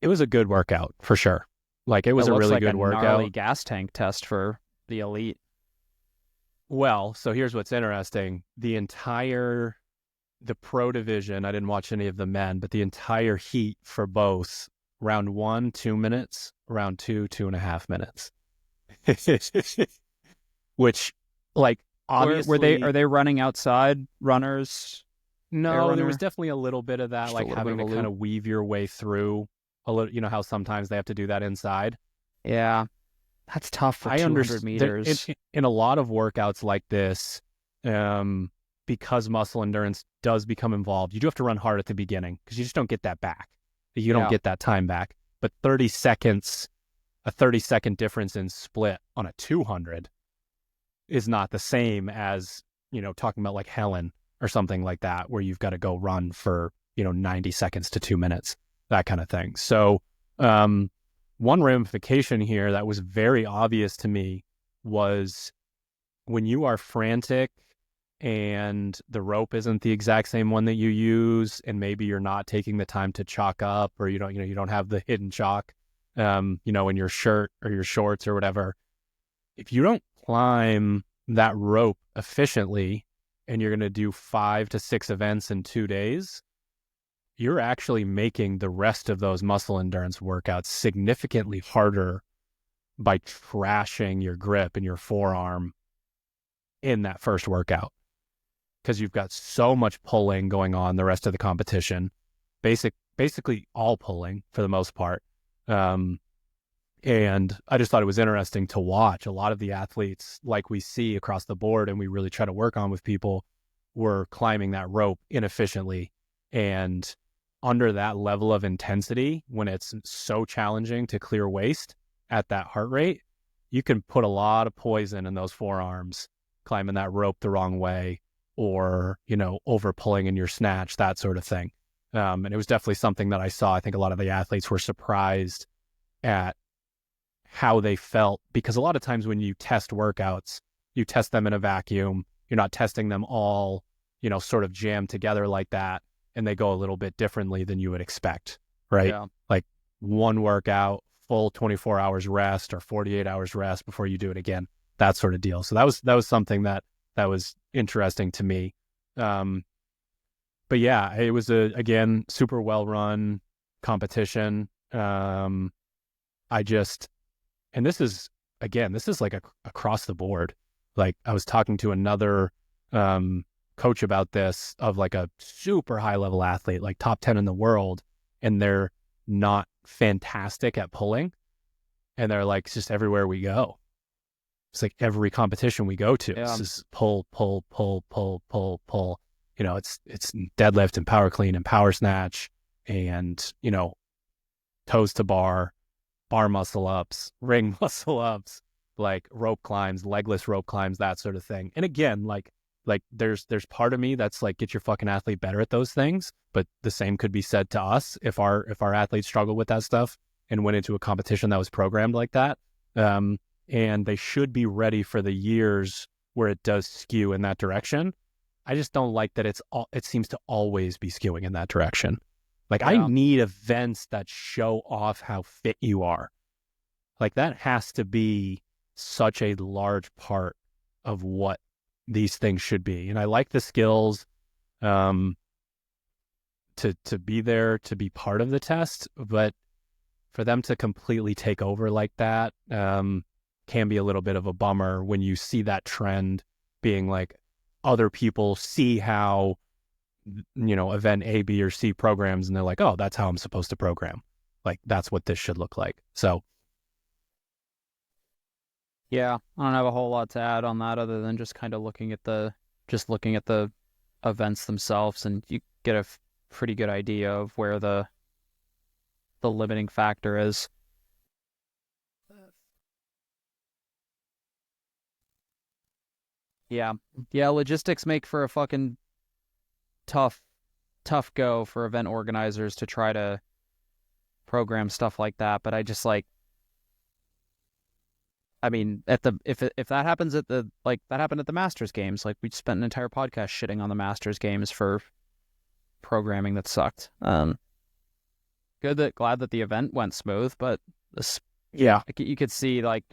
It was a good workout for sure. Like it was a really good workout. Gnarly gas tank test for the elite. Well, so here's what's interesting. The pro division, I didn't watch any of the men, but the entire heat for both, round 1, 2 minutes, round 2, 2.5 minutes. Which, like, obviously... Are they running outside runners? No, there was definitely a little bit of that, Just like having to kind of weave your way through a little, how sometimes they have to do that inside. Yeah. That's tough for 200 meters. In a lot of workouts like this, because muscle endurance does become involved, you do have to run hard at the beginning because you just don't get that back. You don't get that time back. But 30 seconds, a 30-second difference in split on a 200 is not the same as, talking about like Helen or something like that, where you've got to go run for, 90 seconds to 2 minutes, that kind of thing. So, one ramification here that was very obvious to me was when you are frantic and the rope isn't the exact same one that you use, and maybe you're not taking the time to chalk up, or you don't have the hidden chalk, in your shirt or your shorts or whatever. If you don't climb that rope efficiently and you're going to do 5 to 6 events in 2 days, you're actually making the rest of those muscle endurance workouts significantly harder by trashing your grip and your forearm in that first workout, because you've got so much pulling going on the rest of the competition, basically all pulling for the most part. And I just thought it was interesting to watch. A lot of the athletes, like we see across the board and we really try to work on with people, were climbing that rope inefficiently. And under that level of intensity, when it's so challenging to clear waist at that heart rate, you can put a lot of poison in those forearms climbing that rope the wrong way, or, over pulling in your snatch, that sort of thing. And it was definitely something that I saw. I think a lot of the athletes were surprised at how they felt, because a lot of times when you test workouts, you test them in a vacuum. You're not testing them all, sort of jammed together like that, and they go a little bit differently than you would expect, right? Yeah. Like one workout, full 24 hours rest or 48 hours rest before you do it again, that sort of deal. So that was something that was interesting to me. But yeah, it was again, super well run competition. And this is like across the board. Like I was talking to another coach about this, of like a super high level athlete, like top 10 in the world, and they're not fantastic at pulling. And they're like, it's just everywhere we go. It's like every competition we go to, it's just pull. It's deadlift and power clean and power snatch and, toes to bar muscle ups, ring muscle ups, like rope climbs, legless rope climbs, that sort of thing. And again, like there's part of me that's like, get your fucking athlete better at those things. But the same could be said to us if our athletes struggle with that stuff and went into a competition that was programmed like that. And they should be ready for the years where it does skew in that direction. I just don't like that it seems to always be skewing in that direction. Like, I need events that show off how fit you are. Like, that has to be such a large part of what these things should be. And I like the skills to be there, to be part of the test, but for them to completely take over like that can be a little bit of a bummer when you see that trend being like other people see how, event A, B, or C programs, and they're like, oh, that's how I'm supposed to program. Like, that's what this should look like. So, yeah, I don't have a whole lot to add on that other than just kind of looking at the events themselves, and you get a pretty good idea of where the limiting factor is. Yeah, logistics make for a fucking tough go for event organizers to try to program stuff like that. But I just if that happens at that happened at the Masters games, like we spent an entire podcast shitting on the Masters games for programming that sucked. Glad that the event went smooth, but you could see like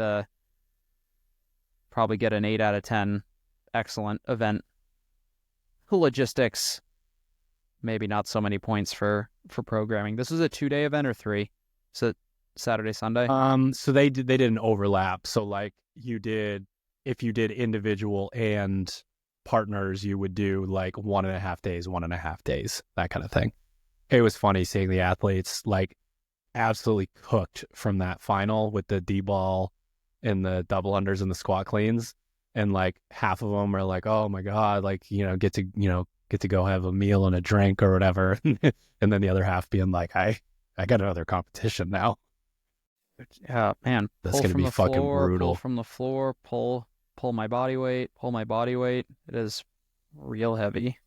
probably get an 8 out of 10 excellent event. Logistics, maybe not so many points for programming. This was a 2-day event or 3? So Saturday, Sunday? So they didn't overlap. So like if you did individual and partners, you would do like 1.5 days, 1.5 days, that kind of thing. It was funny seeing the athletes like absolutely cooked from that final with the D-ball and the double unders and the squat cleans. And like half of them are like, oh my God, like, get to go have a meal and a drink or whatever. And then the other half being like, I got another competition now. Yeah, man. That's going to be fucking brutal. Pull from the floor, pull my body weight. It is real heavy.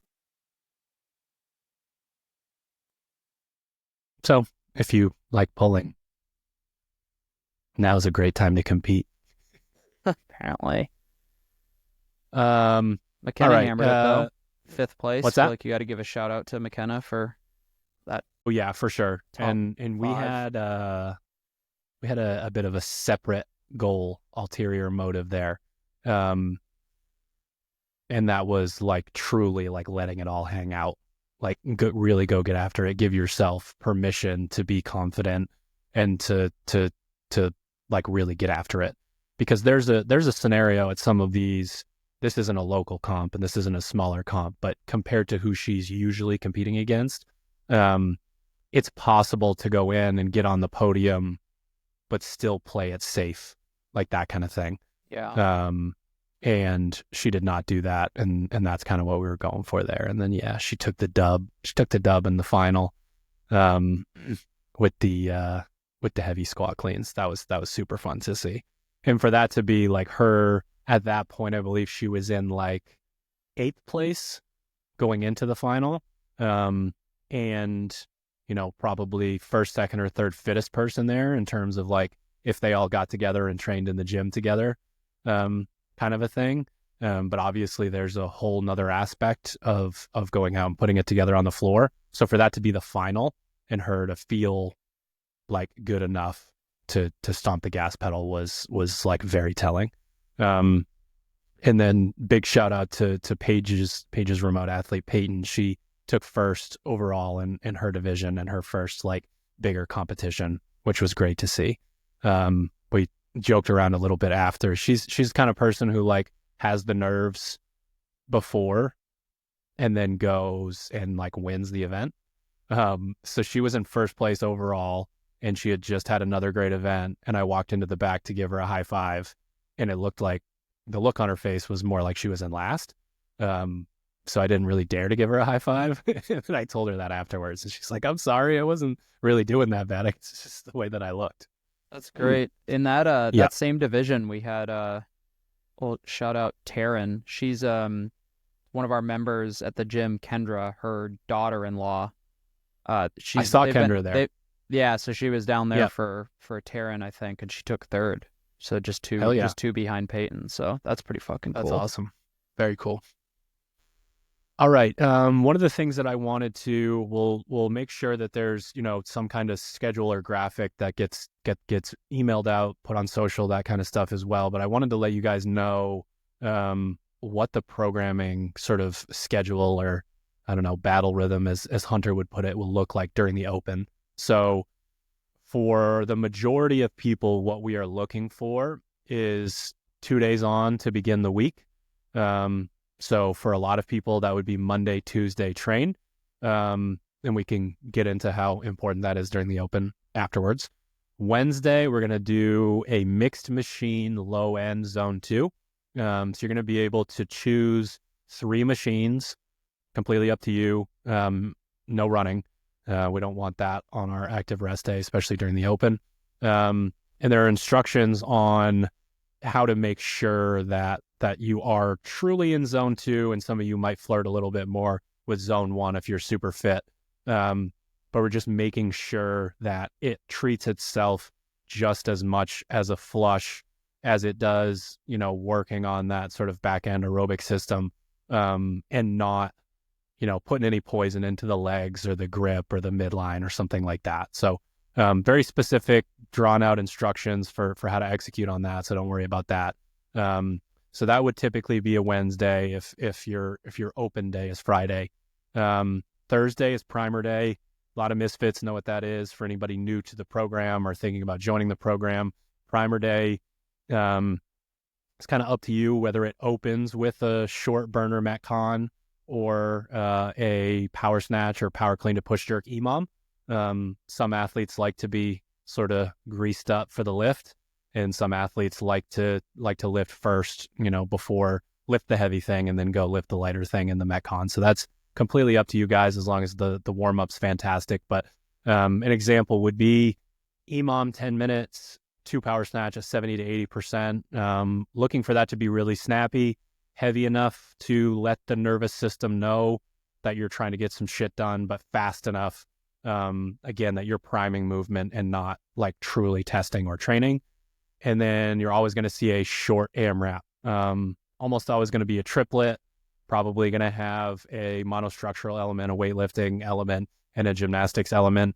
So if you like pulling, now's a great time to compete. Apparently. McKenna hammered it though. 5th place. What's that? Like you got to give a shout out to McKenna for that. Oh yeah, for sure. And we 5. had a bit of a separate goal, ulterior motive there. And that was like truly like letting it all hang out, like really go get after it, give yourself permission to be confident and to like really get after it. Because there's a scenario at some of these, this isn't a local comp and this isn't a smaller comp, but compared to who she's usually competing against, it's possible to go in and get on the podium, but still play it safe, like that kind of thing. Yeah. And she did not do that, and that's kind of what we were going for there. And then she took the dub. She took the dub in the final, with the heavy squat cleans. That was super fun to see. And for that to be like her at that point, I believe she was in like 8th place going into the final. And, probably 1st, 2nd, or 3rd fittest person there in terms of like if they all got together and trained in the gym together, kind of a thing. But obviously there's a whole nother aspect of going out and putting it together on the floor. So for that to be the final and her to feel like good enough to stomp the gas pedal was like very telling. And then big shout out to Paige's remote athlete, Peyton. She took 1st overall in her division and her first like bigger competition, which was great to see. We joked around a little bit after. She's the kind of person who like has the nerves before and then goes and like wins the event. So she was in 1st place overall and she had just had another great event, and I walked into the back to give her a high five, and it looked like the look on her face was more like she was in last. So I didn't really dare to give her a high five. And I told her that afterwards, and she's like, I'm sorry, I wasn't really doing that bad. It's just the way that I looked. That's great. In that that same division, we had shout out Taryn. She's one of our members at the gym, Kendra, her daughter-in-law. I saw Kendra there. So she was down there for Taryn, I think, and she took 3rd. So just two behind Peyton. So that's pretty fucking cool. That's awesome. Very cool. All right. One of the things that I wanted to, we'll make sure that there's, some kind of schedule or graphic that gets emailed out, put on social, that kind of stuff as well. But I wanted to let you guys know, what the programming sort of schedule, or I don't know, battle rhythm, as Hunter would put it, will look like during the open. So for the majority of people, what we are looking for is 2 days on to begin the week. So for a lot of people, that would be Monday, Tuesday train. And we can get into how important that is during the open afterwards. Wednesday, we're going to do a mixed machine low end zone 2. So you're going to be able to choose 3 machines, completely up to you. No running. We don't want that on our active rest day, especially during the open. And there are instructions on how to make sure that you are truly in zone 2, and some of you might flirt a little bit more with zone 1 if you're super fit. But we're just making sure that it treats itself just as much as a flush as it does, working on that sort of back end aerobic system, and not, putting any poison into the legs or the grip or the midline or something like that. So very specific, drawn out instructions for how to execute on that. So don't worry about that. So that would typically be a Wednesday if your open day is Friday. Thursday is primer day. A lot of misfits know what that is. For anybody new to the program or thinking about joining the program, primer day, it's kind of up to you whether it opens with a short burner Metcon or a power snatch or power clean to push jerk EMOM. Some athletes like to be sort of greased up for the lift, and some athletes like to lift first, before lift the heavy thing and then go lift the lighter thing in the Metcon. So that's completely up to you guys, as long as the warm-up's fantastic. But an example would be EMOM 10 minutes, 2 power snatch at 70 to 80%. Looking for that to be really snappy, heavy enough to let the nervous system know that you're trying to get some shit done, but fast enough, again, that you're priming movement and not like truly testing or training. And then you're always going to see a short AMRAP. Almost always going to be a triplet, probably going to have a monostructural element, a weightlifting element, and a gymnastics element.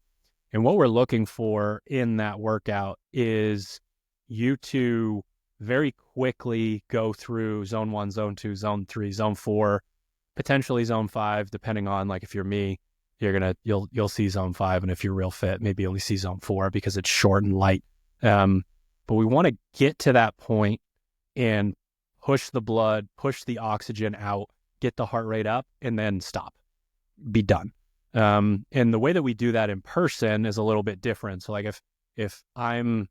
And what we're looking for in that workout is you to very quickly go through zone 1, zone 2, zone 3, zone 4, potentially zone 5, depending on, like, if you're me, you'll see zone 5, and if you're real fit, maybe only see zone 4 because it's short and light. But we want to get to that point and push the blood, push the oxygen out, get the heart rate up, and then stop, be done. And the way that we do that in person is a little bit different. So like if I'm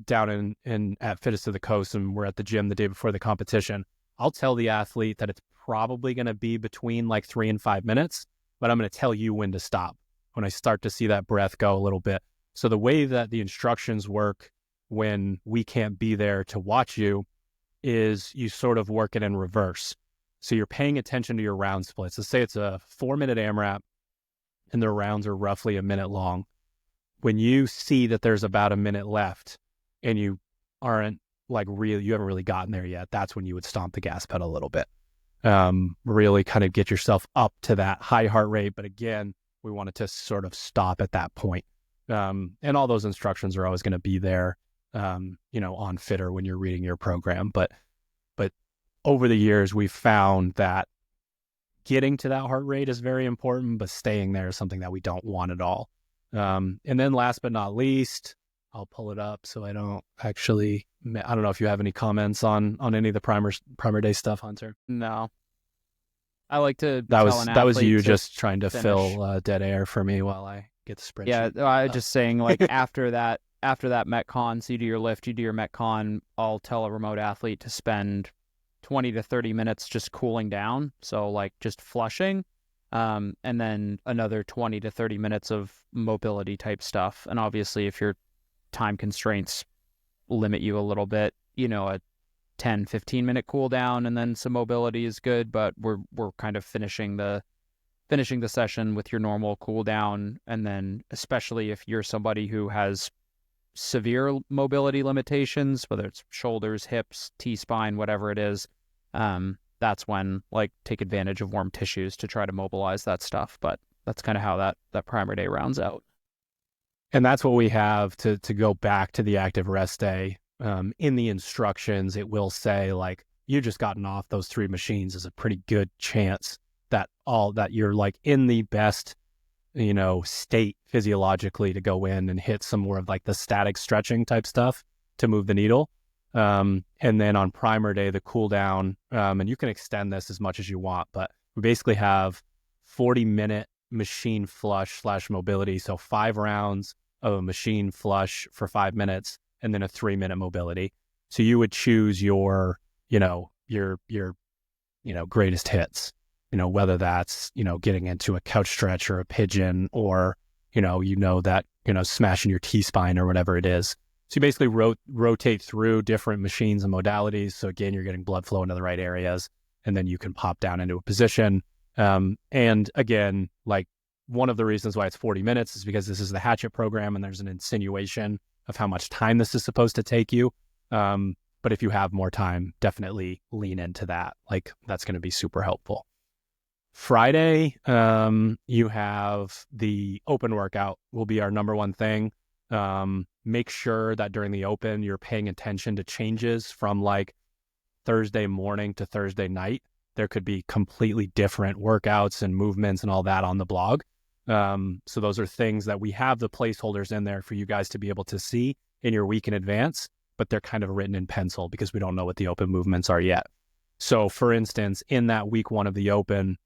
down in at Fittest of the Coast and we're at the gym the day before the competition, I'll tell the athlete that it's probably going to be between like 3 and 5 minutes, but I'm going to tell you when to stop when I start to see that breath go a little bit. So the way that the instructions work when we can't be there to watch you is you sort of work it in reverse. So you're paying attention to your round splits. Let's say it's a 4-minute AMRAP and their rounds are roughly a minute long. When you see that there's about a minute left and you aren't you haven't really gotten there yet, that's when you would stomp the gas pedal a little bit. Really kind of get yourself up to that high heart rate. But again, we want it to sort of stop at that point. And all those instructions are always going to be there, on Fitter when you're reading your program. But over the years, we've found that getting to that heart rate is very important, but staying there is something that we don't want at all. And then last but not least, I'll pull it up so I don't know if you have any comments on any of the primer day stuff, Hunter. No. I like to that was you just trying to finish. fill dead air for me while I get the spreadsheet. Yeah, I was just saying, like, after that Metcon, so you do your lift, you do your Metcon, I'll tell a remote athlete to spend 20 to 30 minutes just cooling down, so like just flushing, and then another 20 to 30 minutes of mobility type stuff. And obviously, if your time constraints limit you a little bit, a 10, 15 minute cool down and then some mobility is good, but we're kind of finishing the session with your normal cool down. And then especially if you're somebody who has severe mobility limitations, whether it's shoulders, hips, T-spine, whatever it is, that's when, like, take advantage of warm tissues to try to mobilize that stuff. But that's kind of how that primer day rounds out. And that's what we have to go back to the active rest day. In the instructions, it will say, like, you just gotten off those 3 machines is a pretty good chance that you're like in the best, state physiologically to go in and hit some more of like the static stretching type stuff to move the needle. And then on primer day, the cool down, and you can extend this as much as you want, but we basically have 40-minute machine flush / mobility. So 5 rounds of a machine flush for 5 minutes and then a 3-minute mobility. So you would choose your greatest hits, whether that's, getting into a couch stretch or a pigeon or, that, smashing your T-spine or whatever it is. So you basically rotate through different machines and modalities. So again, you're getting blood flow into the right areas, and then you can pop down into a position. And again, like one of the reasons why it's 40 minutes is because this is the Hatchet program and there's an insinuation of how much time this is supposed to take you. But if you have more time, definitely lean into that. Like that's going to be super helpful. Friday, you have the open workout will be our number one thing. Make sure that during the open, you're paying attention to changes from like Thursday morning to Thursday night. There could be completely different workouts and movements and all that on the blog. So those are things that we have the placeholders in there for you guys to be able to see in your week in advance, but they're kind of written in pencil because we don't know what the open movements are yet. So for instance, in that week 1 of the open,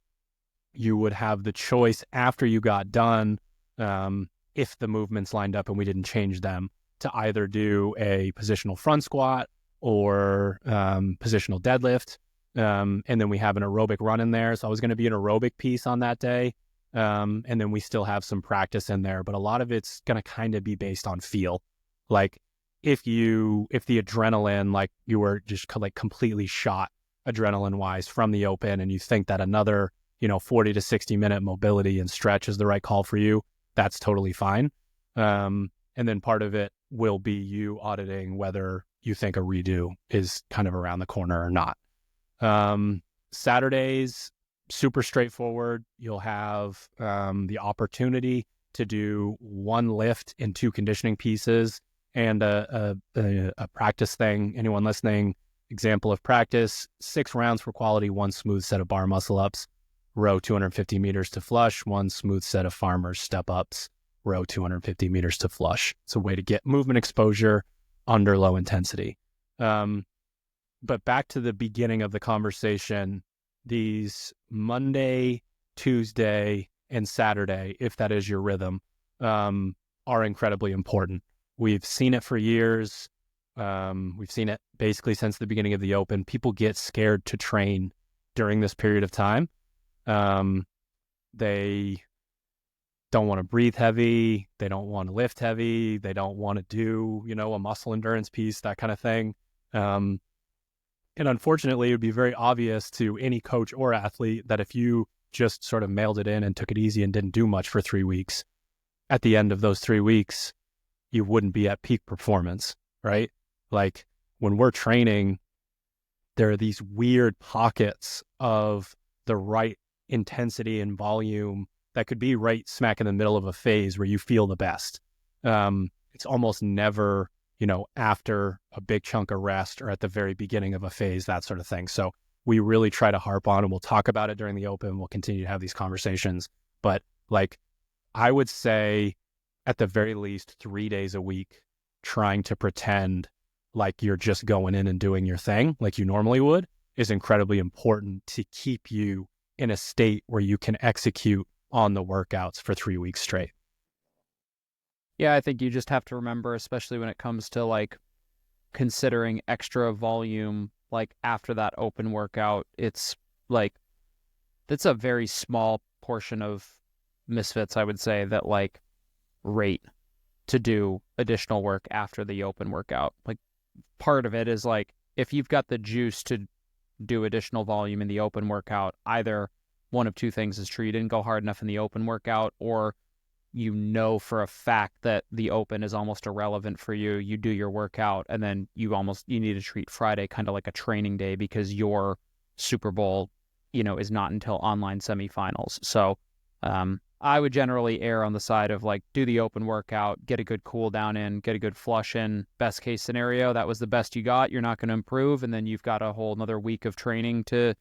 you would have the choice after you got done, if the movements lined up and we didn't change them, to either do a positional front squat or positional deadlift. And then we have an aerobic run in there. So I was going to be an aerobic piece on that day. And then we still have some practice in there, but a lot of it's going to kind of be based on feel. Like if the adrenaline, like you were just like completely shot adrenaline wise from the open and you think that another, 40 to 60 minute mobility and stretch is the right call for you, that's totally fine. And then part of it will be you auditing whether you think a redo is kind of around the corner or not. Saturdays, super straightforward. You'll have the opportunity to do 1 lift in 2 conditioning pieces and a practice thing. Anyone listening, example of practice, 6 rounds for quality, 1 smooth set of bar muscle ups, row 250 meters to flush, 1 smooth set of farmers step ups, row 250 meters to flush. It's a way to get movement exposure under low intensity. But back to the beginning of the conversation, these Monday, Tuesday, and Saturday, if that is your rhythm, are incredibly important. We've seen it for years. We've seen it basically since the beginning of the open. People get scared to train during this period of time. They don't want to breathe heavy. They don't want to lift heavy. They don't want to do, a muscle endurance piece, that kind of thing. And unfortunately, it would be very obvious to any coach or athlete that if you just sort of mailed it in and took it easy and didn't do much for 3 weeks, at the end of those 3 weeks, you wouldn't be at peak performance, right? Like when we're training, there are these weird pockets of the right intensity and volume that could be right smack in the middle of a phase where you feel the best. It's almost never, after a big chunk of rest or at the very beginning of a phase, that sort of thing. So we really try to harp on, and we'll talk about it during the open. We'll continue to have these conversations. But like, I would say at the very least 3 days a week, trying to pretend like you're just going in and doing your thing like you normally would is incredibly important to keep you in a state where you can execute on the workouts for 3 weeks straight. Yeah, I think you just have to remember, especially when it comes to like considering extra volume, like after that open workout, it's a very small portion of misfits, I would say, that like rate to do additional work after the open workout. Like part of it is like, if you've got the juice to do additional volume in the open workout, either one of 2 things is true. You didn't go hard enough in the open workout, or for a fact that the open is almost irrelevant for you. You do your workout and then you need to treat Friday kind of like a training day because your Super Bowl, is not until online semifinals. So I would generally err on the side of like, do the open workout, get a good cool down in, get a good flush in. Best case scenario, that was the best you got. You're not going to improve, and then you've got a whole another week of training to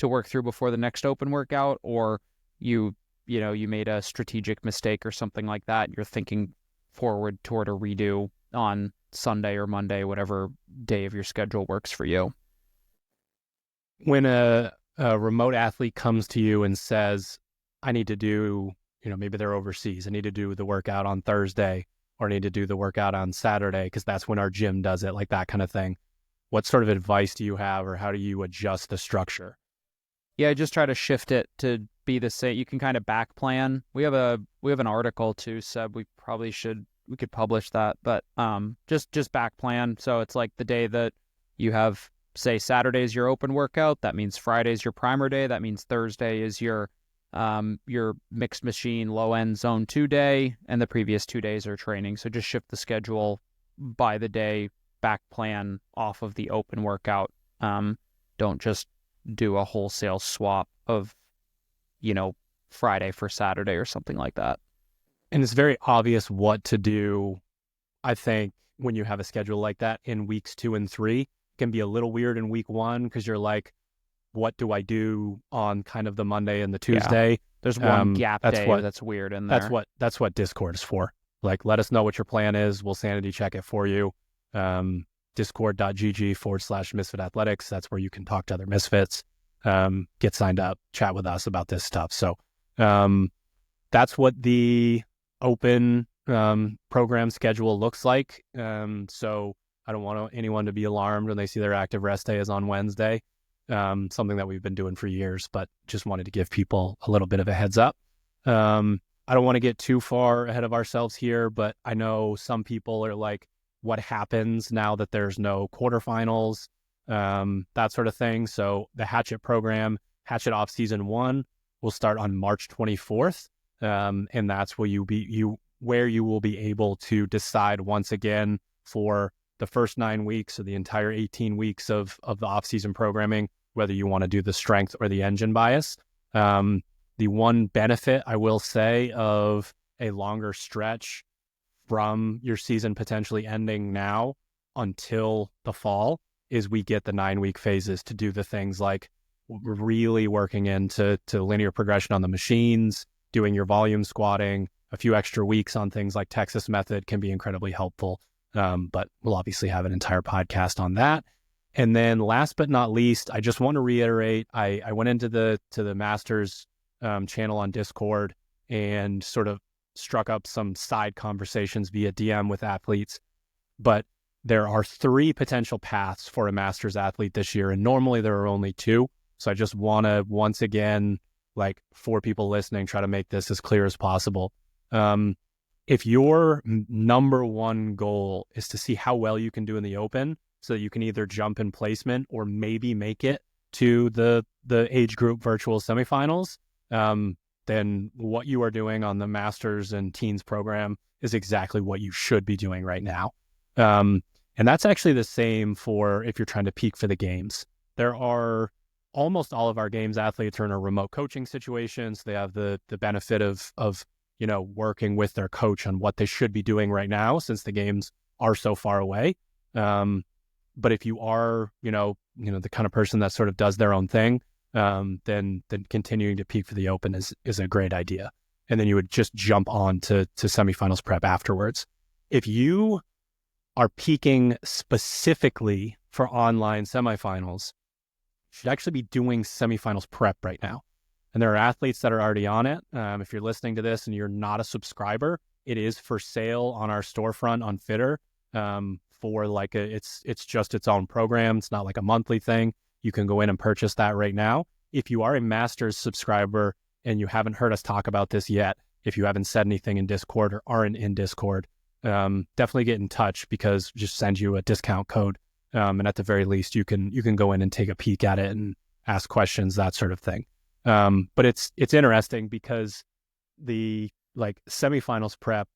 work through before the next open workout, or you made a strategic mistake or something like that. You're thinking forward toward a redo on Sunday or Monday, whatever day of your schedule works for you. When a remote athlete comes to you and says, I need to do, maybe they're overseas, I need to do the workout on Thursday, or I need to do the workout on Saturday because that's when our gym does it, like that kind of thing. What sort of advice do you have, or how do you adjust the structure? Yeah, I just try to shift it to be the same. You can kind of back plan. We have an article too, Seb. We could publish that, but just back plan. So it's like the day that you have, say, Saturday's your open workout, that means Friday's your primer day, that means Thursday is your mixed machine low end zone 2 day, and the previous 2 days are training. So just shift the schedule by the day, back plan off of the open workout. Don't just do a wholesale swap of, Friday for Saturday or something like that. And it's very obvious what to do, I think, when you have a schedule like that in weeks 2 and 3. It can be a little weird in week 1 because you're like, what do I do on kind of the Monday and the Tuesday? Yeah. There's one gap day that's weird in there. That's what Discord is for. Like, let us know what your plan is. We'll sanity check it for you. Discord.gg/Misfit Athletics. That's where you can talk to other Misfits, get signed up, chat with us about this stuff. So that's what the open program schedule looks like. So I don't want anyone to be alarmed when they see their active rest day is on Wednesday. Something that we've been doing for years, but just wanted to give people a little bit of a heads up. I don't want to get too far ahead of ourselves here, but I know some people are like, what happens now that there's no quarterfinals, that sort of thing. So the Hatchet program, Hatchet Off Season 1, will start on March 24th. And that's where you will be able to decide once again for the first 9 weeks or the entire 18 weeks of the off-season programming, whether you want to do the strength or the engine bias. The one benefit, I will say, of a longer stretch from your season potentially ending now until the fall is we get the 9-week phases to do the things like really working into linear progression on the machines, doing your volume squatting. A few extra weeks on things like Texas method can be incredibly helpful. But we'll obviously have an entire podcast on that. And then last but not least, I just want to reiterate, I went into the Masters channel on Discord and sort of struck up some side conversations via DM with athletes. But there are 3 potential paths for a Masters athlete this year, and normally there are only 2. So I just want to, once again, like for people listening, try to make this as clear as possible. If your number one goal is to see how well you can do in the open so that you can either jump in placement or maybe make it to the age group virtual semifinals, then what you are doing on the Masters and Teens program is exactly what you should be doing right now. And that's actually the same for if you're trying to peak for the games. There are almost all of our games athletes are in a remote coaching situation, so they have the benefit of working with their coach on what they should be doing right now since the games are so far away. But if you are, the kind of person that sort of does their own thing, then continuing to peak for the open is a great idea. And then you would just jump on to semifinals prep afterwards. If you are peaking specifically for online semifinals, you should actually be doing semifinals prep right now. And there are athletes that are already on it. If you're listening to this and you're not a subscriber, it is for sale on our storefront on Fitter. For like it's just its own program. It's not like a monthly thing. You can go in and purchase that right now. If you are a Masters subscriber and you haven't heard us talk about this yet, if you haven't said anything in Discord or aren't in Discord, definitely get in touch because just send you a discount code. And at the very least, you can go in and take a peek at it and ask questions, that sort of thing. But it's interesting because the semifinals prep,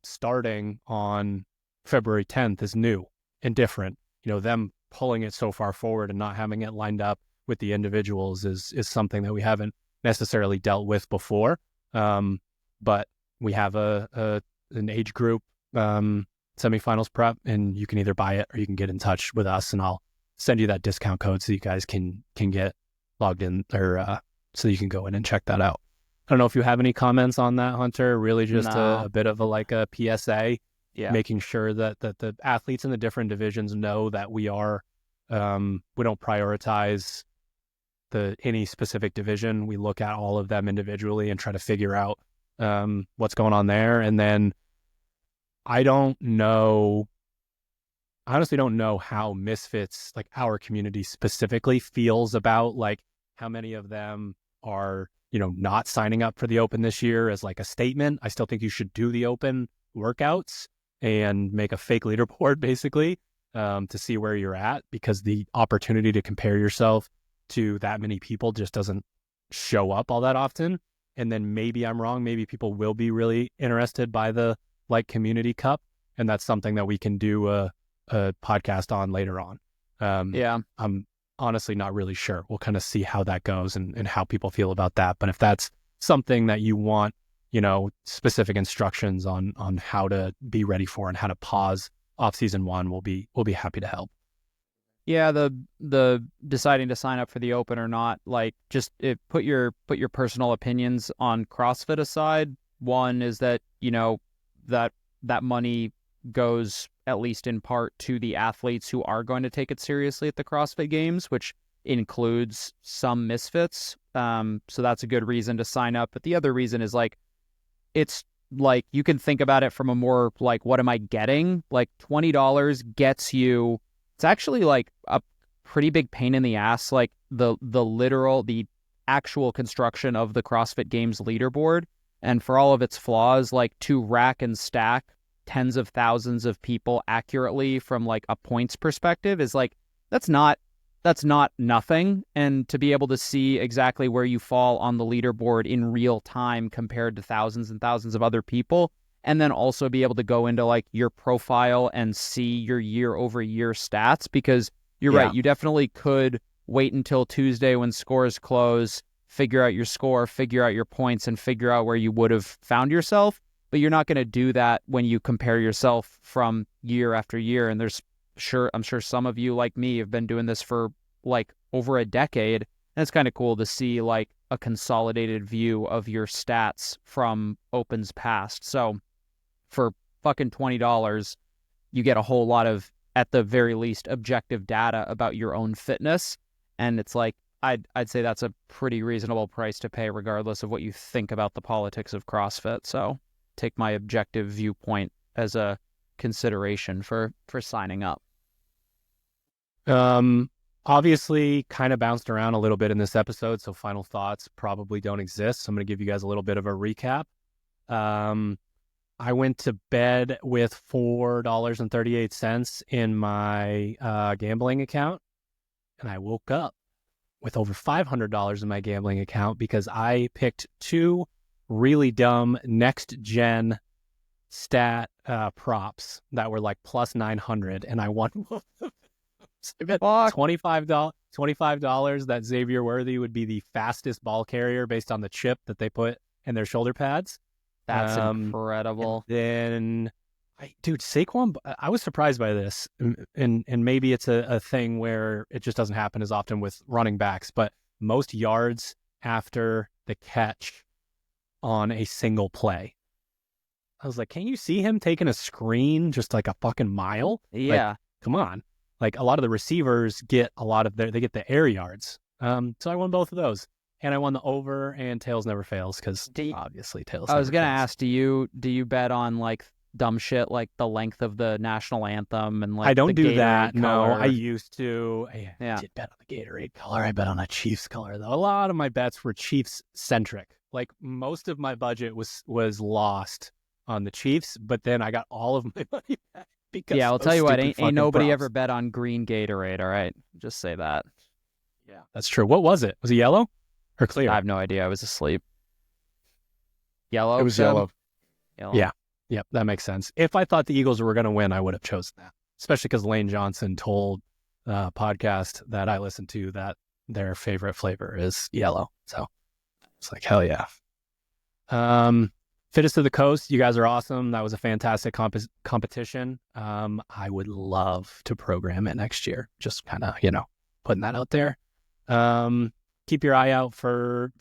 starting on February 10th is new and different. Them pulling it so far forward and not having it lined up with the individuals is something that we haven't necessarily dealt with before. But we have an age group semifinals prep, and you can either buy it or you can get in touch with us, and I'll send you that discount code so you guys can get logged in, or so you can go in and check that out. I don't know if you have any comments on that, Hunter. Really just a bit of a PSA, making sure that the athletes in the different divisions know that we don't prioritize any specific division. We look at all of them individually and try to figure out what's going on there. And then I honestly don't know how Misfits, like our community specifically, feels about like how many of them are, not signing up for the Open this year as like a statement. I still think you should do the Open workouts and make a fake leaderboard basically to see where you're at, because the opportunity to compare yourself to that many people just doesn't show up all that often. And then maybe I'm wrong. Maybe people will be really interested by the like community cup, and that's something that we can do a podcast on later on. I'm honestly not really sure. We'll kind of see how that goes and how people feel about that. But if that's something that you want, specific instructions on how to be ready for and how to pause off season one, we'll be happy to help. Yeah, the deciding to sign up for the Open or not, like just put your personal opinions on CrossFit aside. One is that that money goes at least in part to the athletes who are going to take it seriously at the CrossFit Games, which includes some Misfits. So that's a good reason to sign up. But the other reason is like, it's like you can think about it from a more like, what am I getting? Like $20 gets you. It's actually like a pretty big pain in the ass. Like the actual construction of the CrossFit Games leaderboard, and for all of its flaws, like to rack and stack tens of thousands of people accurately from like a points perspective is like, that's not nothing. And to be able to see exactly where you fall on the leaderboard in real time compared to thousands and thousands of other people, and then also be able to go into like your profile and see your year over year stats, because you're right. You definitely could wait until Tuesday when scores close, figure out your score, figure out your points, and figure out where you would have found yourself. But you're not going to do that when you compare yourself from year after year. And I'm sure some of you like me have been doing this for like over a decade. And it's kind of cool to see like a consolidated view of your stats from Opens past. So for fucking $20, you get a whole lot of, at the very least, objective data about your own fitness. And it's like, I'd say that's a pretty reasonable price to pay regardless of what you think about the politics of CrossFit. So take my objective viewpoint as a consideration for signing up. Obviously kind of bounced around a little bit in this episode, so final thoughts probably don't exist. So I'm going to give you guys a little bit of a recap. I went to bed with $4.38 in my gambling account, and I woke up with over $500 in my gambling account because I picked two really dumb next gen stat props that were like plus 900, and I won both of them. So I bet $25 that Xavier Worthy would be the fastest ball carrier based on the chip that they put in their shoulder pads. That's incredible. Then, Saquon, I was surprised by this, and maybe it's a thing where it just doesn't happen as often with running backs, but most yards after the catch on a single play. I was like, can you see him taking a screen just like a fucking mile? Yeah. Like, come on. Like a lot of the receivers get they get the air yards. So I won both of those. And I won the over, and tails never fails because obviously tails I was never going to fails. ask, do you bet on like dumb shit like the length of the national anthem and like I don't the do Gatorade that. color? No, I used to. I did bet on the Gatorade color. I bet on a Chiefs color though. A lot of my bets were Chiefs centric. Like most of my budget was lost on the Chiefs, but then I got all of my money back because I'll tell you what, ain't nobody props. ever bet on green Gatorade. All right, just say that. Yeah, that's true. What was it? Was it yellow or clear? I have no idea. I was asleep. Yellow. It was yellow. Yellow. Yeah, that makes sense. If I thought the Eagles were going to win, I would have chosen that, especially because Lane Johnson told podcast that I listened to that their favorite flavor is yellow. So it's like, hell yeah. Fittest of the Coast, you guys are awesome. That was a fantastic competition. I would love to program it next year. Just kind of, putting that out there. Keep your eye out for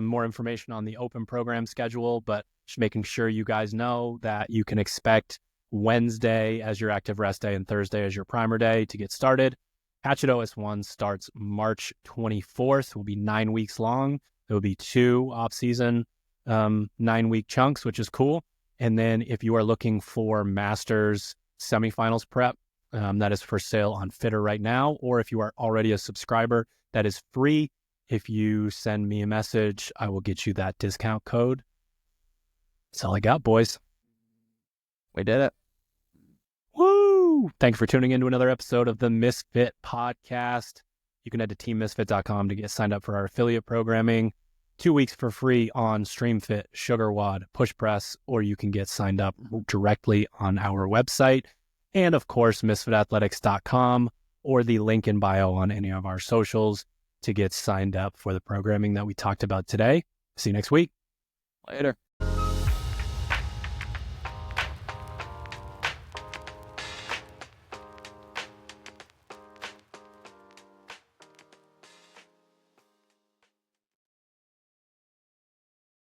more information on the open program schedule, but just making sure you guys know that you can expect Wednesday as your active rest day and Thursday as your primer day to get started. Hatchet OS1 starts March 24th. It will be 9 weeks long. There will be 2 off-season 9-week chunks, which is cool. And then if you are looking for Masters semifinals prep, that is for sale on Fitter right now. Or if you are already a subscriber, that is free. If you send me a message, I will get you that discount code. That's all I got, boys. We did it. Woo! Thank you for tuning in to another episode of the Misfit Podcast. You can head to teammisfit.com to get signed up for our affiliate programming. 2 weeks for free on StreamFit, SugarWOD, Push Press, or you can get signed up directly on our website. And of course, misfitathletics.com or the link in bio on any of our socials to get signed up for the programming that we talked about today. See you next week. Later.